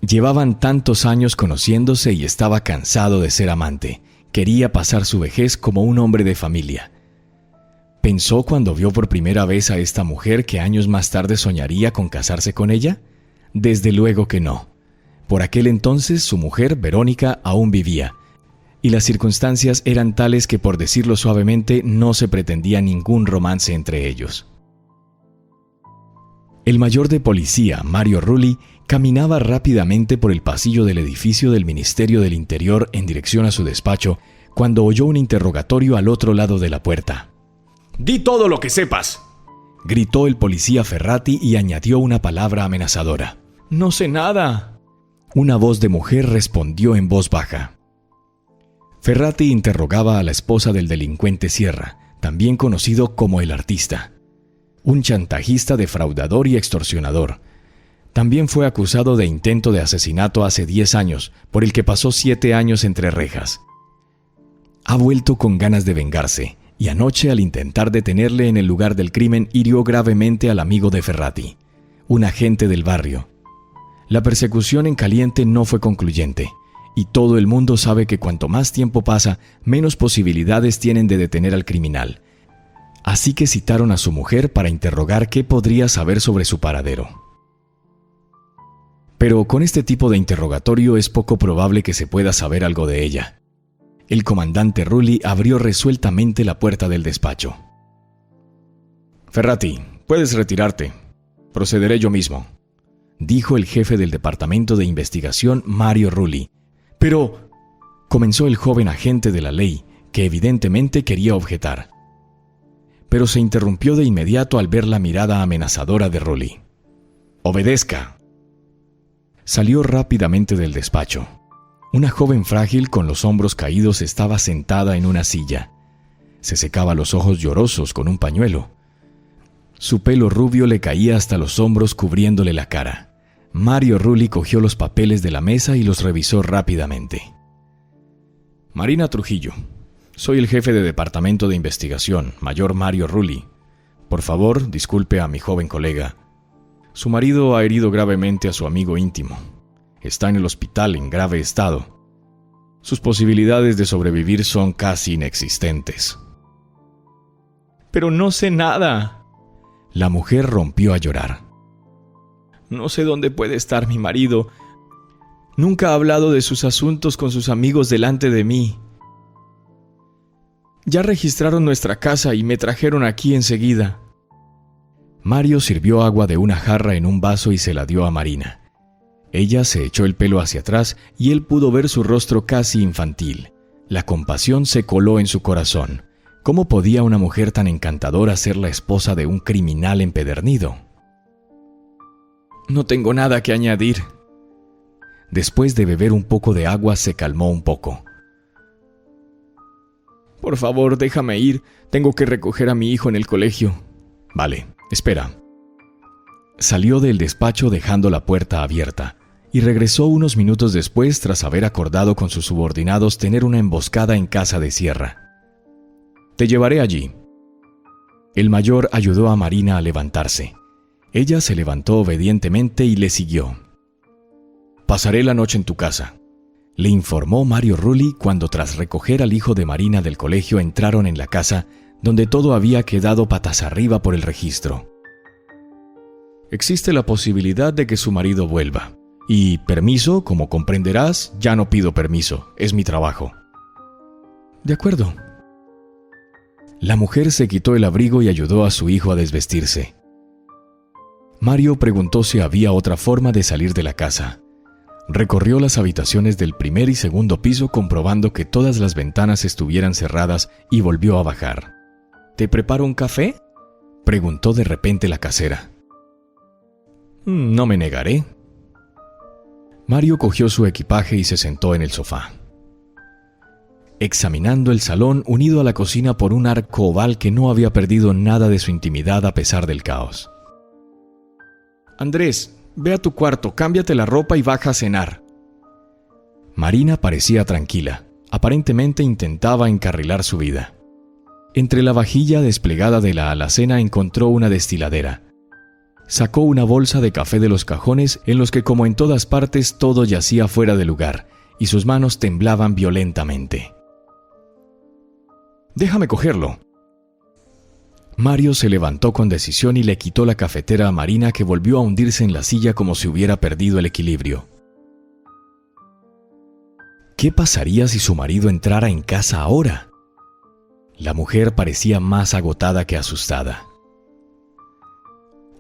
Llevaban tantos años conociéndose y estaba cansado de ser amante. Quería pasar su vejez como un hombre de familia. ¿Pensó cuando vio por primera vez a esta mujer que años más tarde soñaría con casarse con ella? Desde luego que no. Por aquel entonces su mujer, Verónica, aún vivía, y las circunstancias eran tales que, por decirlo suavemente, no se pretendía ningún romance entre ellos. El mayor de policía, Mario Rulli, caminaba rápidamente por el pasillo del edificio del Ministerio del Interior en dirección a su despacho cuando oyó un interrogatorio al otro lado de la puerta. ¡Di todo lo que sepas!, gritó el policía Ferrati y añadió una palabra amenazadora. «No sé nada». Una voz de mujer respondió en voz baja. Ferrati interrogaba a la esposa del delincuente Sierra, también conocido como el artista. Un chantajista, defraudador y extorsionador. También fue acusado de intento de asesinato hace 10 años, por el que pasó 7 años entre rejas. Ha vuelto con ganas de vengarse, y anoche, al intentar detenerle en el lugar del crimen, hirió gravemente al amigo de Ferrati, un agente del barrio. La persecución en caliente no fue concluyente, y todo el mundo sabe que cuanto más tiempo pasa, menos posibilidades tienen de detener al criminal. Así que citaron a su mujer para interrogar qué podría saber sobre su paradero. Pero con este tipo de interrogatorio es poco probable que se pueda saber algo de ella. El comandante Rulli abrió resueltamente la puerta del despacho. «Ferrati, puedes retirarte. Procederé yo mismo», dijo el jefe del departamento de investigación, Mario Rulli. «Pero», comenzó el joven agente de la ley, que evidentemente quería objetar. Pero se interrumpió de inmediato al ver la mirada amenazadora de Rulli. «Obedezca». Salió rápidamente del despacho. Una joven frágil con los hombros caídos estaba sentada en una silla. Se secaba los ojos llorosos con un pañuelo. Su pelo rubio le caía hasta los hombros cubriéndole la cara. Mario Rulli cogió los papeles de la mesa y los revisó rápidamente. «Marina Trujillo. Soy el jefe de departamento de investigación, mayor Mario Rulli. Por favor, disculpe a mi joven colega. Su marido ha herido gravemente a su amigo íntimo. Está en el hospital en grave estado. Sus posibilidades de sobrevivir son casi inexistentes». «Pero no sé nada». La mujer rompió a llorar. «No sé dónde puede estar mi marido. Nunca ha hablado de sus asuntos con sus amigos delante de mí. Ya registraron nuestra casa y me trajeron aquí enseguida». Mario sirvió agua de una jarra en un vaso y se la dio a Marina. Ella se echó el pelo hacia atrás y él pudo ver su rostro casi infantil. La compasión se coló en su corazón. ¿Cómo podía una mujer tan encantadora ser la esposa de un criminal empedernido? «No tengo nada que añadir». Después de beber un poco de agua, se calmó un poco. «Por favor, déjame ir. Tengo que recoger a mi hijo en el colegio». «Vale, espera». Salió del despacho dejando la puerta abierta y regresó unos minutos después tras haber acordado con sus subordinados tener una emboscada en casa de Sierra. «Te llevaré allí». El mayor ayudó a Marina a levantarse. Ella se levantó obedientemente y le siguió. «Pasaré la noche en tu casa», le informó Mario Rulli cuando tras recoger al hijo de Marina del colegio entraron en la casa donde todo había quedado patas arriba por el registro. «Existe la posibilidad de que su marido vuelva. Y permiso, como comprenderás, ya no pido permiso, es mi trabajo». «De acuerdo». La mujer se quitó el abrigo y ayudó a su hijo a desvestirse. Mario preguntó si había otra forma de salir de la casa. Recorrió las habitaciones del primer y segundo piso comprobando que todas las ventanas estuvieran cerradas y volvió a bajar. «¿Te preparo un café?», preguntó de repente la casera. «No me negaré». Mario cogió su equipaje y se sentó en el sofá, examinando el salón unido a la cocina por un arco oval que no había perdido nada de su intimidad a pesar del caos. «Andrés, ve a tu cuarto, cámbiate la ropa y baja a cenar». Marina parecía tranquila. Aparentemente intentaba encarrilar su vida. Entre la vajilla desplegada de la alacena encontró una destiladera. Sacó una bolsa de café de los cajones en los que, como en todas partes, todo yacía fuera de lugar, y sus manos temblaban violentamente. «Déjame cogerlo». Mario se levantó con decisión y le quitó la cafetera a Marina, que volvió a hundirse en la silla como si hubiera perdido el equilibrio. ¿Qué pasaría si su marido entrara en casa ahora? La mujer parecía más agotada que asustada.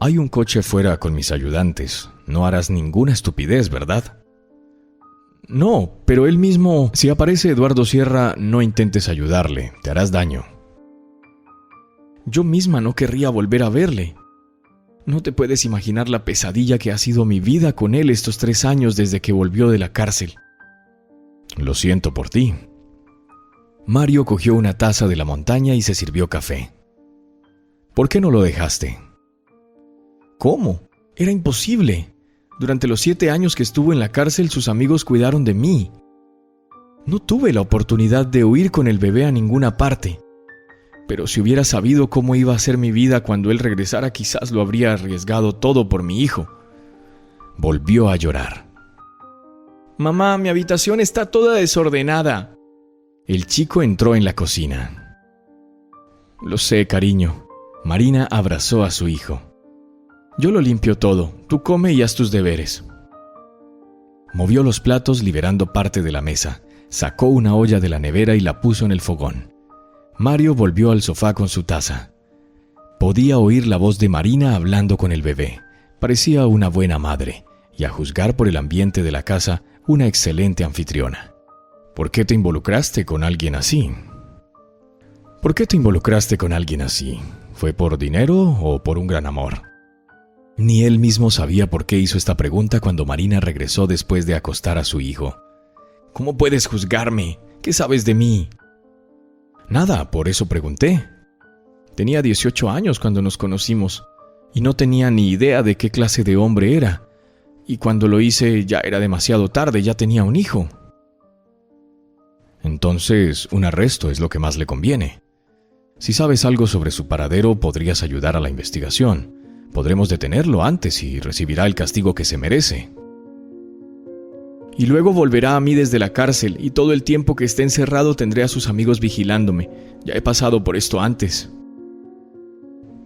Hay un coche fuera con mis ayudantes. No harás ninguna estupidez, ¿verdad? No, pero él mismo... Si aparece Eduardo Sierra, no intentes ayudarle. Te harás daño. Yo misma no querría volver a verle. No te puedes imaginar la pesadilla que ha sido mi vida con él estos 3 años desde que volvió de la cárcel. Lo siento por ti. Mario cogió una taza de la montaña y se sirvió café. ¿Por qué no lo dejaste? ¿Cómo? Era imposible. Durante los 7 años que estuvo en la cárcel, sus amigos cuidaron de mí. No tuve la oportunidad de huir con el bebé a ninguna parte. Pero si hubiera sabido cómo iba a ser mi vida cuando él regresara, quizás lo habría arriesgado todo por mi hijo. Volvió a llorar. Mamá, mi habitación está toda desordenada. El chico entró en la cocina. Lo sé, cariño. Marina abrazó a su hijo. Yo lo limpio todo. Tú come y haz tus deberes. Movió los platos liberando parte de la mesa. Sacó una olla de la nevera y la puso en el fogón. Mario volvió al sofá con su taza. Podía oír la voz de Marina hablando con el bebé. Parecía una buena madre, y a juzgar por el ambiente de la casa, una excelente anfitriona. ¿Por qué te involucraste con alguien así? ¿Por qué te involucraste con alguien así? ¿Fue por dinero o por un gran amor? Ni él mismo sabía por qué hizo esta pregunta cuando Marina regresó después de acostar a su hijo. ¿Cómo puedes juzgarme? ¿Qué sabes de mí? Nada, por eso pregunté. Tenía 18 años cuando nos conocimos y no tenía ni idea de qué clase de hombre era. Y cuando lo hice ya era demasiado tarde, ya tenía un hijo. Entonces, un arresto es lo que más le conviene. Si sabes algo sobre su paradero, podrías ayudar a la investigación. Podremos detenerlo antes y recibirá el castigo que se merece. Y luego volverá a mí desde la cárcel y todo el tiempo que esté encerrado tendré a sus amigos vigilándome. Ya he pasado por esto antes.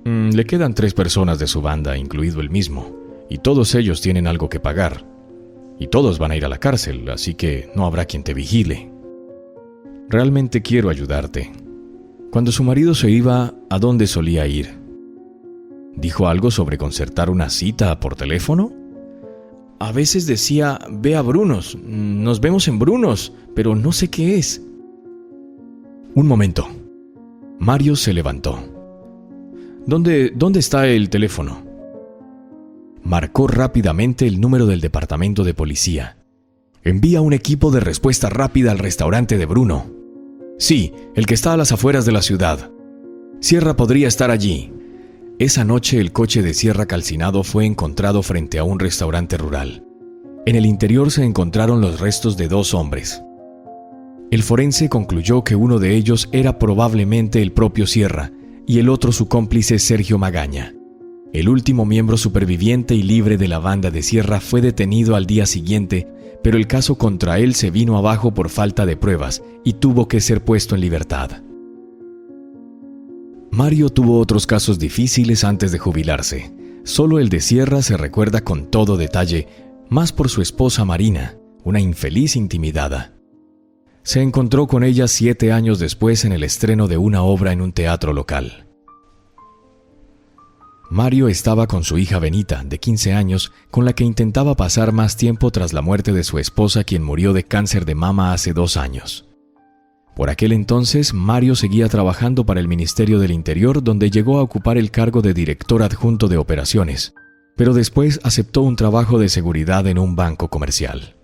Le quedan 3 personas de su banda, incluido él mismo, y todos ellos tienen algo que pagar. Y todos van a ir a la cárcel, así que no habrá quien te vigile. Realmente quiero ayudarte. Cuando su marido se iba, ¿a dónde solía ir? ¿Dijo algo sobre concertar una cita por teléfono? A veces decía, ve a Brunos, nos vemos en Brunos, pero no sé qué es. Un momento. Mario se levantó. ¿Dónde está el teléfono? Marcó rápidamente el número del departamento de policía. Envía un equipo de respuesta rápida al restaurante de Bruno. Sí, el que está a las afueras de la ciudad. Sierra podría estar allí. Esa noche el coche de Sierra calcinado fue encontrado frente a un restaurante rural. En el interior se encontraron los restos de 2 hombres. El forense concluyó que uno de ellos era probablemente el propio Sierra y el otro su cómplice Sergio Magaña. El último miembro superviviente y libre de la banda de Sierra fue detenido al día siguiente, pero el caso contra él se vino abajo por falta de pruebas y tuvo que ser puesto en libertad. Mario tuvo otros casos difíciles antes de jubilarse. Solo el de Sierra se recuerda con todo detalle, más por su esposa Marina, una infeliz intimidada. Se encontró con ella 7 años después en el estreno de una obra en un teatro local. Mario estaba con su hija Benita, de 15 años, con la que intentaba pasar más tiempo tras la muerte de su esposa, quien murió de cáncer de mama hace 2 años. Por aquel entonces, Mario seguía trabajando para el Ministerio del Interior, donde llegó a ocupar el cargo de director adjunto de operaciones, pero después aceptó un trabajo de seguridad en un banco comercial.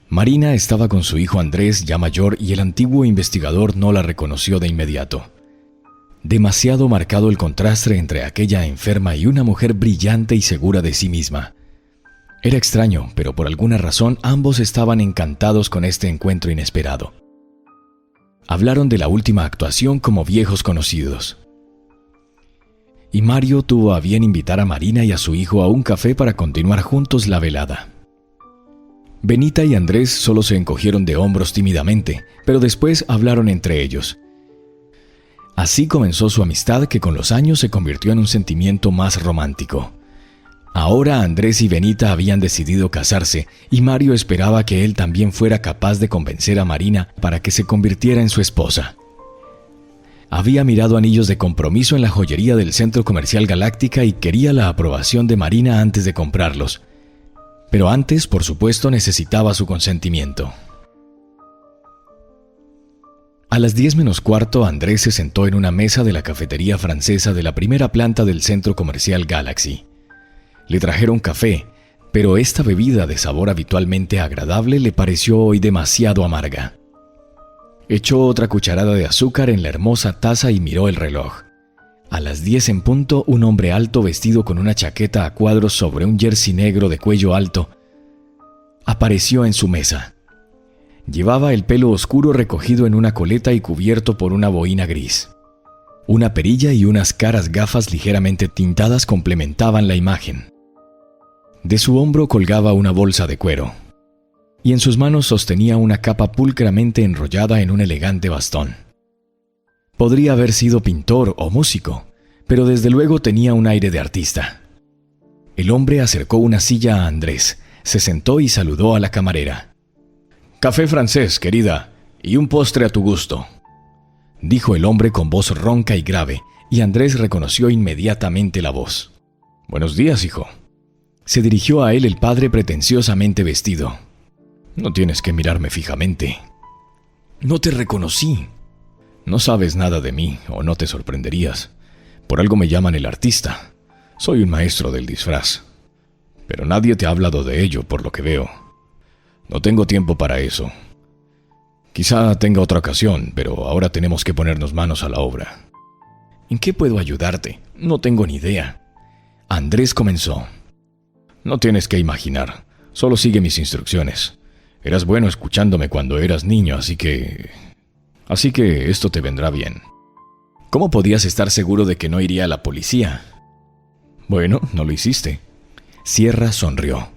Marina estaba con su hijo Andrés, ya mayor, y el antiguo investigador no la reconoció de inmediato. Demasiado marcado el contraste entre aquella enferma y una mujer brillante y segura de sí misma. Era extraño, pero por alguna razón ambos estaban encantados con este encuentro inesperado. Hablaron de la última actuación como viejos conocidos. Y Mario tuvo a bien invitar a Marina y a su hijo a un café para continuar juntos la velada. Benita y Andrés solo se encogieron de hombros tímidamente, pero después hablaron entre ellos. Así comenzó su amistad, que con los años se convirtió en un sentimiento más romántico. Ahora Andrés y Benita habían decidido casarse y Mario esperaba que él también fuera capaz de convencer a Marina para que se convirtiera en su esposa. Había mirado anillos de compromiso en la joyería del Centro Comercial Galáctica y quería la aprobación de Marina antes de comprarlos. Pero antes, por supuesto, necesitaba su consentimiento. A las 10:45, Andrés se sentó en una mesa de la cafetería francesa de la primera planta del Centro Comercial Galaxy. Le trajeron café, pero esta bebida de sabor habitualmente agradable le pareció hoy demasiado amarga. Echó otra cucharada de azúcar en la hermosa taza y miró el reloj. A las 10 en punto, un hombre alto vestido con una chaqueta a cuadros sobre un jersey negro de cuello alto apareció en su mesa. Llevaba el pelo oscuro recogido en una coleta y cubierto por una boina gris. Una perilla y unas caras gafas ligeramente tintadas complementaban la imagen. De su hombro colgaba una bolsa de cuero, y en sus manos sostenía una capa pulcramente enrollada en un elegante bastón. Podría haber sido pintor o músico, pero desde luego tenía un aire de artista. El hombre acercó una silla a Andrés, se sentó y saludó a la camarera. «Café francés, querida, y un postre a tu gusto», dijo el hombre con voz ronca y grave, y Andrés reconoció inmediatamente la voz. «Buenos días, hijo». Se dirigió a él el padre pretenciosamente vestido. «No tienes que mirarme fijamente». «No te reconocí». «No sabes nada de mí, o no te sorprenderías. Por algo me llaman el artista. Soy un maestro del disfraz. Pero nadie te ha hablado de ello, por lo que veo. No tengo tiempo para eso. Quizá tenga otra ocasión, pero ahora tenemos que ponernos manos a la obra». «¿En qué puedo ayudarte? No tengo ni idea». Andrés comenzó. «No tienes que imaginar, solo sigue mis instrucciones. Eras bueno escuchándome cuando eras niño, así que esto te vendrá bien». «¿Cómo podías estar seguro de que no iría a la policía?» «Bueno, no lo hiciste». Sierra sonrió.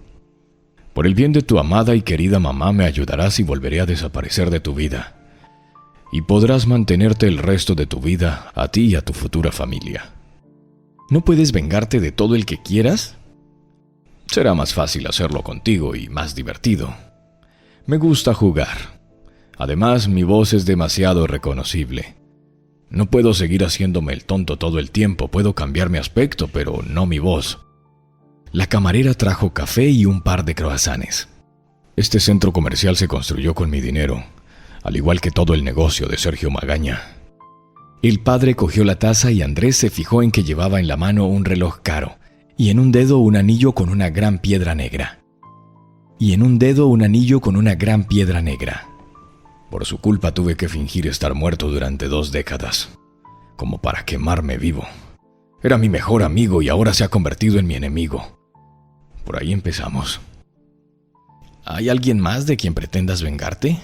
«Por el bien de tu amada y querida mamá me ayudarás y volveré a desaparecer de tu vida. Y podrás mantenerte el resto de tu vida a ti y a tu futura familia». ¿No puedes vengarte de todo el que quieras? Será más fácil hacerlo contigo y más divertido. Me gusta jugar. Además, mi voz es demasiado reconocible. No puedo seguir haciéndome el tonto todo el tiempo. Puedo cambiar mi aspecto, pero no mi voz. La camarera trajo café y un par de croissants. Este centro comercial se construyó con mi dinero, al igual que todo el negocio de Sergio Magaña. El padre cogió la taza y Andrés se fijó en que llevaba en la mano un reloj caro y en un dedo un anillo con una gran piedra negra. Por su culpa tuve que fingir estar muerto durante 2 décadas, como para quemarme vivo. Era mi mejor amigo y ahora se ha convertido en mi enemigo. Por ahí empezamos. ¿Hay alguien más de quien pretendas vengarte?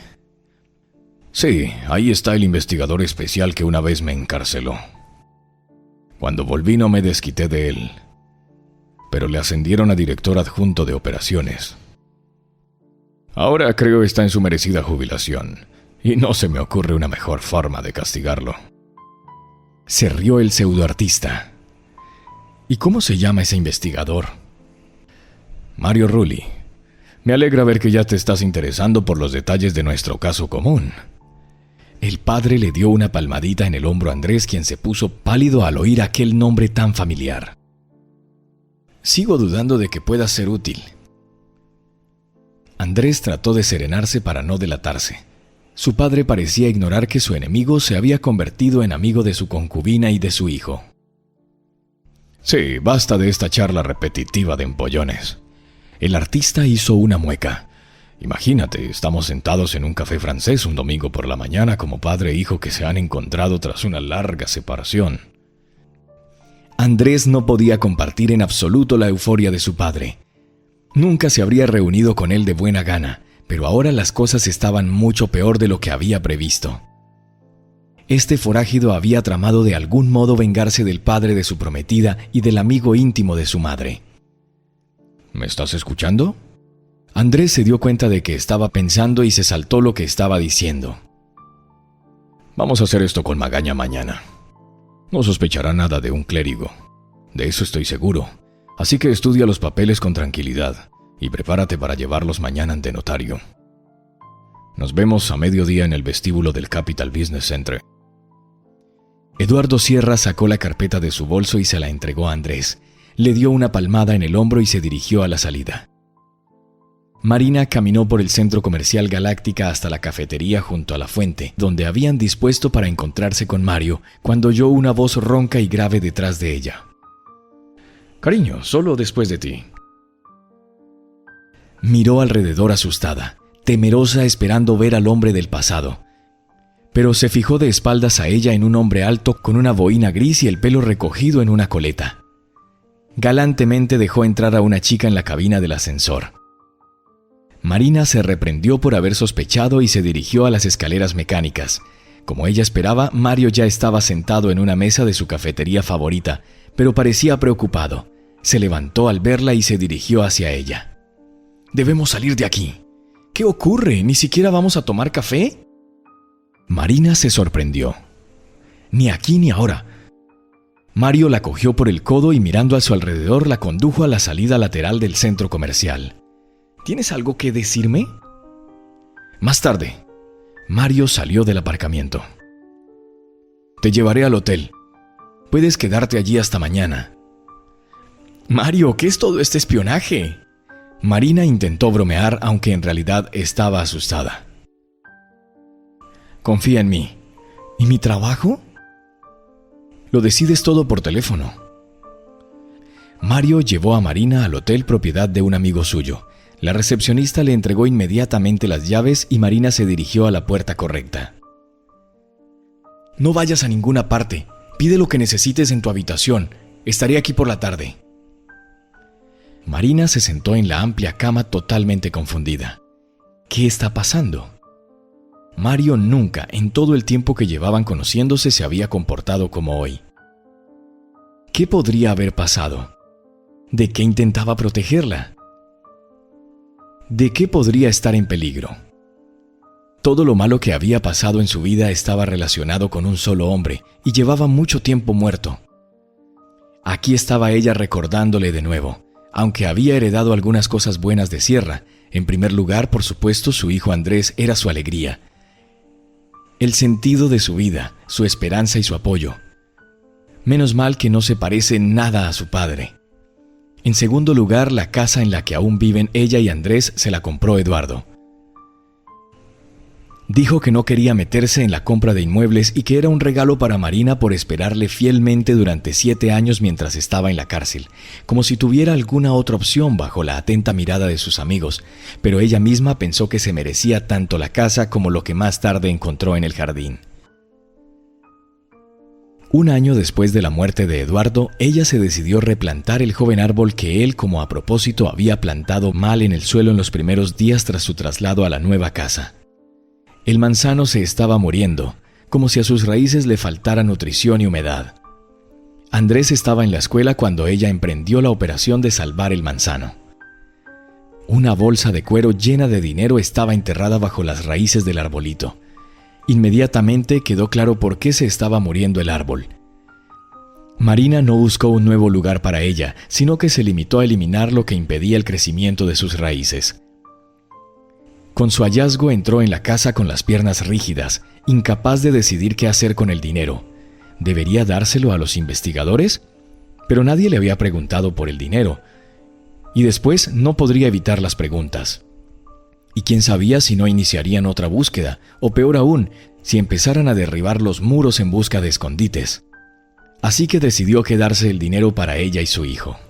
Sí, ahí está el investigador especial que una vez me encarceló. Cuando volví no me desquité de él, pero le ascendieron a director adjunto de operaciones. Ahora creo está en su merecida jubilación, y no se me ocurre una mejor forma de castigarlo. Se rió el pseudoartista. ¿Y cómo se llama ese investigador? Mario Rulli. Me alegra ver que ya te estás interesando por los detalles de nuestro caso común. El padre le dio una palmadita en el hombro a Andrés, quien se puso pálido al oír aquel nombre tan familiar. Sigo dudando de que pueda ser útil. Andrés trató de serenarse para no delatarse. Su padre parecía ignorar que su enemigo se había convertido en amigo de su concubina y de su hijo. Sí, basta de esta charla repetitiva de empollones. El artista hizo una mueca. Imagínate, estamos sentados en un café francés un domingo por la mañana como padre e hijo que se han encontrado tras una larga separación. Andrés no podía compartir en absoluto la euforia de su padre. Nunca se habría reunido con él de buena gana, pero ahora las cosas estaban mucho peor de lo que había previsto. Este forájido había tramado de algún modo vengarse del padre de su prometida y del amigo íntimo de su madre. ¿Me estás escuchando? Andrés se dio cuenta de que estaba pensando y se saltó lo que estaba diciendo. Vamos a hacer esto con Magaña mañana. No sospechará nada de un clérigo. De eso estoy seguro. Así que estudia los papeles con tranquilidad y prepárate para llevarlos mañana ante notario. Nos vemos a mediodía en el vestíbulo del Capital Business Center. Eduardo Sierra sacó la carpeta de su bolso y se la entregó a Andrés. Le dio una palmada en el hombro y se dirigió a la salida. Marina caminó por el centro comercial Galáctica hasta la cafetería junto a la fuente, donde habían dispuesto para encontrarse con Mario, cuando oyó una voz ronca y grave detrás de ella. Cariño, solo después de ti. Miró alrededor asustada, temerosa, esperando ver al hombre del pasado. Pero se fijó de espaldas a ella en un hombre alto con una boina gris y el pelo recogido en una coleta. Galantemente dejó entrar a una chica en la cabina del ascensor. Marina se reprendió por haber sospechado y se dirigió a las escaleras mecánicas. Como ella esperaba, Mario ya estaba sentado en una mesa de su cafetería favorita, pero parecía preocupado. Se levantó al verla y se dirigió hacia ella. Debemos salir de aquí. ¿Qué ocurre? ¿Ni siquiera vamos a tomar café? Marina se sorprendió. Ni aquí ni ahora. Mario la cogió por el codo y mirando a su alrededor la condujo a la salida lateral del centro comercial. ¿Tienes algo que decirme? Más tarde. Mario salió del aparcamiento. Te llevaré al hotel. Puedes quedarte allí hasta mañana. Mario, ¿qué es todo este espionaje? Marina intentó bromear, aunque en realidad estaba asustada. Confía en mí. ¿Y mi trabajo? Lo decides todo por teléfono. Mario llevó a Marina al hotel propiedad de un amigo suyo. La recepcionista le entregó inmediatamente las llaves y Marina se dirigió a la puerta correcta. No vayas a ninguna parte. Pide lo que necesites en tu habitación. Estaré aquí por la tarde. Marina se sentó en la amplia cama totalmente confundida. ¿Qué está pasando? Mario nunca, en todo el tiempo que llevaban conociéndose, se había comportado como hoy. ¿Qué podría haber pasado? ¿De qué intentaba protegerla? ¿De qué podría estar en peligro? Todo lo malo que había pasado en su vida estaba relacionado con un solo hombre y llevaba mucho tiempo muerto. Aquí estaba ella recordándole de nuevo, aunque había heredado algunas cosas buenas de Sierra. En primer lugar, por supuesto, su hijo Andrés era su alegría, el sentido de su vida, su esperanza y su apoyo. Menos mal que no se parece nada a su padre. En segundo lugar, la casa en la que aún viven ella y Andrés se la compró Eduardo. Dijo que no quería meterse en la compra de inmuebles y que era un regalo para Marina por esperarle fielmente durante 7 años mientras estaba en la cárcel, como si tuviera alguna otra opción bajo la atenta mirada de sus amigos, pero ella misma pensó que se merecía tanto la casa como lo que más tarde encontró en el jardín. Un año después de la muerte de Eduardo, ella se decidió replantar el joven árbol que él, como a propósito, había plantado mal en el suelo en los primeros días tras su traslado a la nueva casa. El manzano se estaba muriendo, como si a sus raíces le faltara nutrición y humedad. Andrés estaba en la escuela cuando ella emprendió la operación de salvar el manzano. Una bolsa de cuero llena de dinero estaba enterrada bajo las raíces del arbolito. Inmediatamente quedó claro por qué se estaba muriendo el árbol. Marina no buscó un nuevo lugar para ella, sino que se limitó a eliminar lo que impedía el crecimiento de sus raíces. Con su hallazgo entró en la casa con las piernas rígidas, incapaz de decidir qué hacer con el dinero. ¿Debería dárselo a los investigadores? Pero nadie le había preguntado por el dinero. Y después no podría evitar las preguntas. Y quién sabía si no iniciarían otra búsqueda, o peor aún, si empezaran a derribar los muros en busca de escondites. Así que decidió quedarse el dinero para ella y su hijo.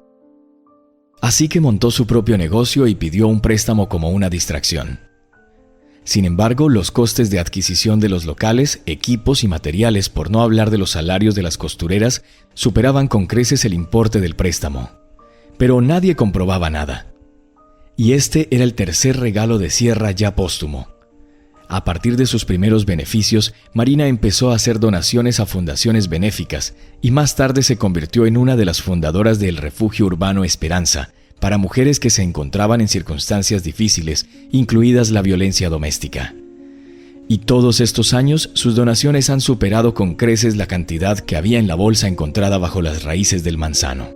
Así que montó su propio negocio y pidió un préstamo como una distracción. Sin embargo, los costes de adquisición de los locales, equipos y materiales, por no hablar de los salarios de las costureras, superaban con creces el importe del préstamo. Pero nadie comprobaba nada. Y este era el tercer regalo de Sierra ya póstumo. A partir de sus primeros beneficios, Marina empezó a hacer donaciones a fundaciones benéficas y más tarde se convirtió en una de las fundadoras del refugio urbano Esperanza, para mujeres que se encontraban en circunstancias difíciles, incluidas la violencia doméstica. Y todos estos años, sus donaciones han superado con creces la cantidad que había en la bolsa encontrada bajo las raíces del manzano.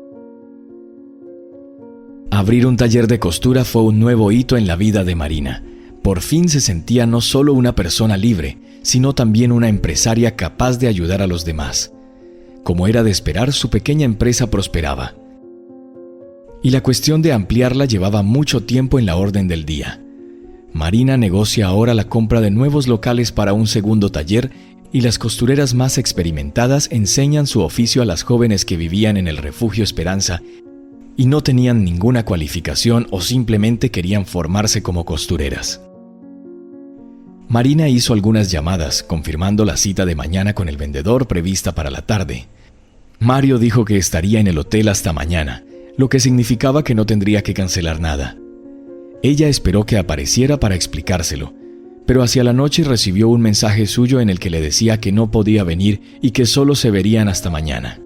Abrir un taller de costura fue un nuevo hito en la vida de Marina. Por fin se sentía no solo una persona libre, sino también una empresaria capaz de ayudar a los demás. Como era de esperar, su pequeña empresa prosperaba. Y la cuestión de ampliarla llevaba mucho tiempo en la orden del día. Marina negocia ahora la compra de nuevos locales para un segundo taller y las costureras más experimentadas enseñan su oficio a las jóvenes que vivían en el Refugio Esperanza y no tenían ninguna cualificación o simplemente querían formarse como costureras. Marina hizo algunas llamadas, confirmando la cita de mañana con el vendedor prevista para la tarde. Mario dijo que estaría en el hotel hasta mañana, lo que significaba que no tendría que cancelar nada. Ella esperó que apareciera para explicárselo, pero hacia la noche recibió un mensaje suyo en el que le decía que no podía venir y que solo se verían hasta mañana.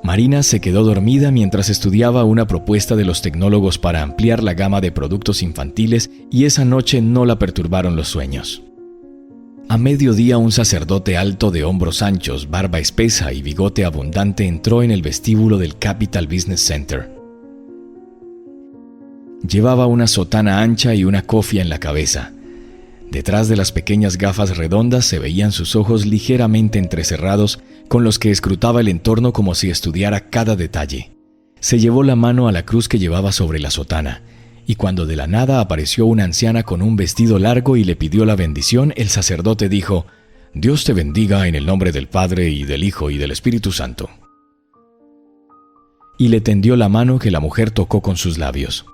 Marina se quedó dormida mientras estudiaba una propuesta de los tecnólogos para ampliar la gama de productos infantiles y esa noche no la perturbaron los sueños. A mediodía un sacerdote alto de hombros anchos, barba espesa y bigote abundante entró en el vestíbulo del Capital Business Center. Llevaba una sotana ancha y una cofia en la cabeza. Detrás de las pequeñas gafas redondas se veían sus ojos ligeramente entrecerrados con los que escrutaba el entorno como si estudiara cada detalle. Se llevó la mano a la cruz que llevaba sobre la sotana, y cuando de la nada apareció una anciana con un vestido largo y le pidió la bendición, el sacerdote dijo: «Dios te bendiga en el nombre del Padre y del Hijo y del Espíritu Santo». Y le tendió la mano que la mujer tocó con sus labios.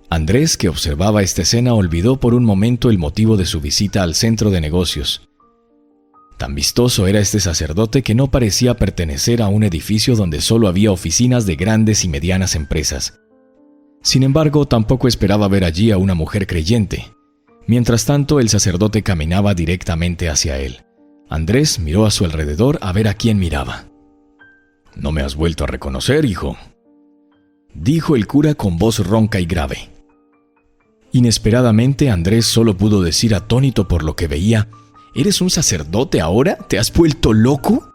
Andrés, que observaba esta escena, olvidó por un momento el motivo de su visita al centro de negocios. Tan vistoso era este sacerdote que no parecía pertenecer a un edificio donde solo había oficinas de grandes y medianas empresas. Sin embargo, tampoco esperaba ver allí a una mujer creyente. Mientras tanto, el sacerdote caminaba directamente hacia él. Andrés miró a su alrededor a ver a quién miraba. «¿No me has vuelto a reconocer, hijo?», dijo el cura con voz ronca y grave. Inesperadamente, Andrés solo pudo decir atónito por lo que veía: «¿Eres un sacerdote ahora? ¿Te has vuelto loco?».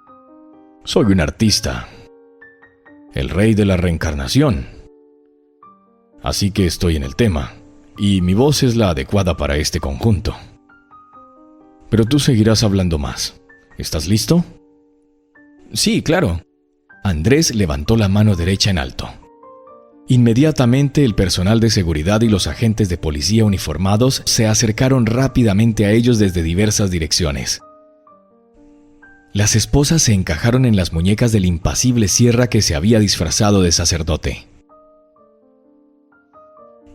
«Soy un artista, el rey de la reencarnación. Así que estoy en el tema, y mi voz es la adecuada para este conjunto. Pero tú seguirás hablando más. ¿Estás listo?». «Sí, claro». Andrés levantó la mano derecha en alto. Inmediatamente el personal de seguridad y los agentes de policía uniformados se acercaron rápidamente a ellos desde diversas direcciones. Las esposas se encajaron en las muñecas del impasible Sierra que se había disfrazado de sacerdote.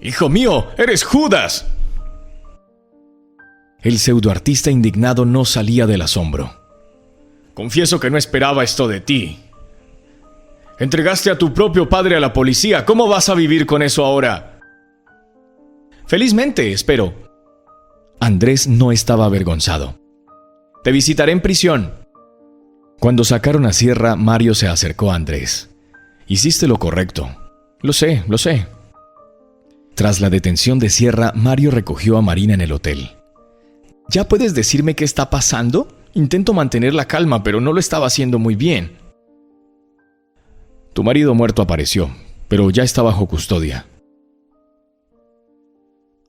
«¡Hijo mío, eres Judas!». El pseudoartista indignado no salía del asombro. «Confieso que no esperaba esto de ti. Entregaste a tu propio padre a la policía. ¿Cómo vas a vivir con eso ahora?». «Felizmente, espero». Andrés no estaba avergonzado. «Te visitaré en prisión». Cuando sacaron a Sierra, Mario se acercó a Andrés. «Hiciste lo correcto». Lo sé. Tras la detención de Sierra, Mario recogió a Marina en el hotel. «¿Ya puedes decirme qué está pasando? Intento mantener la calma, pero no lo estaba haciendo muy bien». «Tu marido muerto apareció, pero ya está bajo custodia».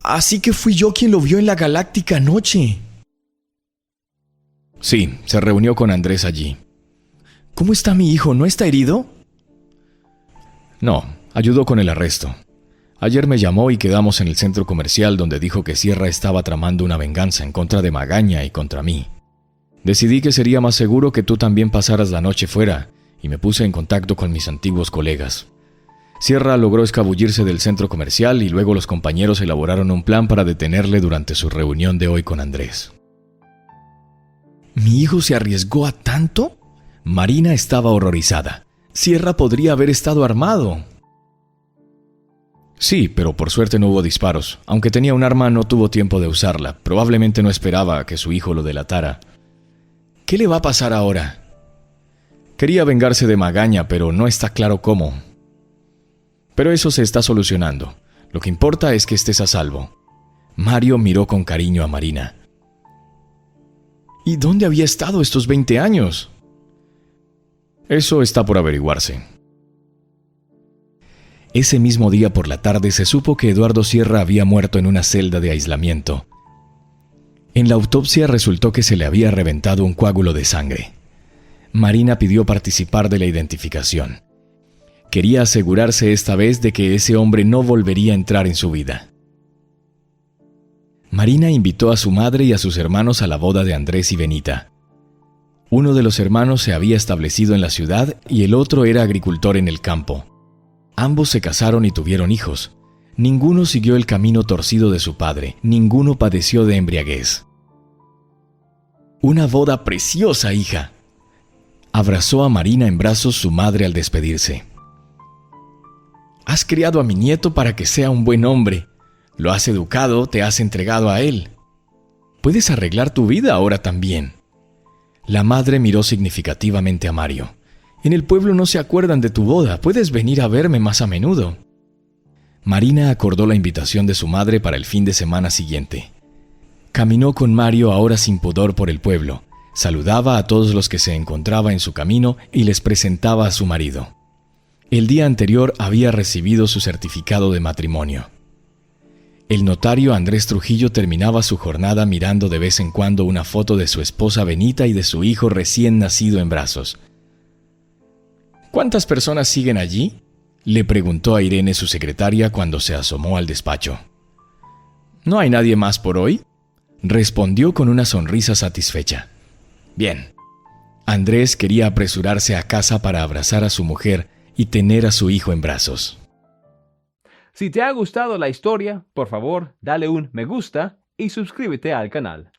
«¿Así que fui yo quien lo vio en la Galáctica anoche?». «Sí, se reunió con Andrés allí». «¿Cómo está mi hijo? ¿No está herido?». «No, ayudó con el arresto. Ayer me llamó y quedamos en el centro comercial donde dijo que Sierra estaba tramando una venganza en contra de Magaña y contra mí. Decidí que sería más seguro que tú también pasaras la noche fuera y me puse en contacto con mis antiguos colegas. Sierra logró escabullirse del centro comercial y luego los compañeros elaboraron un plan para detenerle durante su reunión de hoy con Andrés». «¿Mi hijo se arriesgó a tanto?». Marina estaba horrorizada. «Sierra podría haber estado armado». «Sí, pero por suerte no hubo disparos. Aunque tenía un arma, no tuvo tiempo de usarla. Probablemente no esperaba que su hijo lo delatara». «¿Qué le va a pasar ahora?». «Quería vengarse de Magaña, pero no está claro cómo. Pero eso se está solucionando. Lo que importa es que estés a salvo». Mario miró con cariño a Marina. «¿Y dónde había estado estos 20 años?». «Eso está por averiguarse». Ese mismo día por la tarde se supo que Eduardo Sierra había muerto en una celda de aislamiento. En la autopsia resultó que se le había reventado un coágulo de sangre. Marina pidió participar de la identificación. Quería asegurarse esta vez de que ese hombre no volvería a entrar en su vida. Marina invitó a su madre y a sus hermanos a la boda de Andrés y Benita. Uno de los hermanos se había establecido en la ciudad y el otro era agricultor en el campo. Ambos se casaron y tuvieron hijos. Ninguno siguió el camino torcido de su padre, ninguno padeció de embriaguez. «Una boda preciosa, hija», abrazó a Marina en brazos su madre al despedirse. «Has criado a mi nieto para que sea un buen hombre. Lo has educado, te has entregado a él. Puedes arreglar tu vida ahora también». La madre miró significativamente a Mario. «En el pueblo no se acuerdan de tu boda. Puedes venir a verme más a menudo». Marina acordó la invitación de su madre para el fin de semana siguiente. Caminó con Mario ahora sin pudor por el pueblo. Saludaba a todos los que se encontraba en su camino y les presentaba a su marido. El día anterior había recibido su certificado de matrimonio. El notario Andrés Trujillo terminaba su jornada mirando de vez en cuando una foto de su esposa Benita y de su hijo recién nacido en brazos. «¿Cuántas personas siguen allí?», le preguntó a Irene su secretaria cuando se asomó al despacho. «¿No hay nadie más por hoy?», respondió con una sonrisa satisfecha. «Bien». Andrés quería apresurarse a casa para abrazar a su mujer y tener a su hijo en brazos. Si te ha gustado la historia, por favor, dale un me gusta y suscríbete al canal.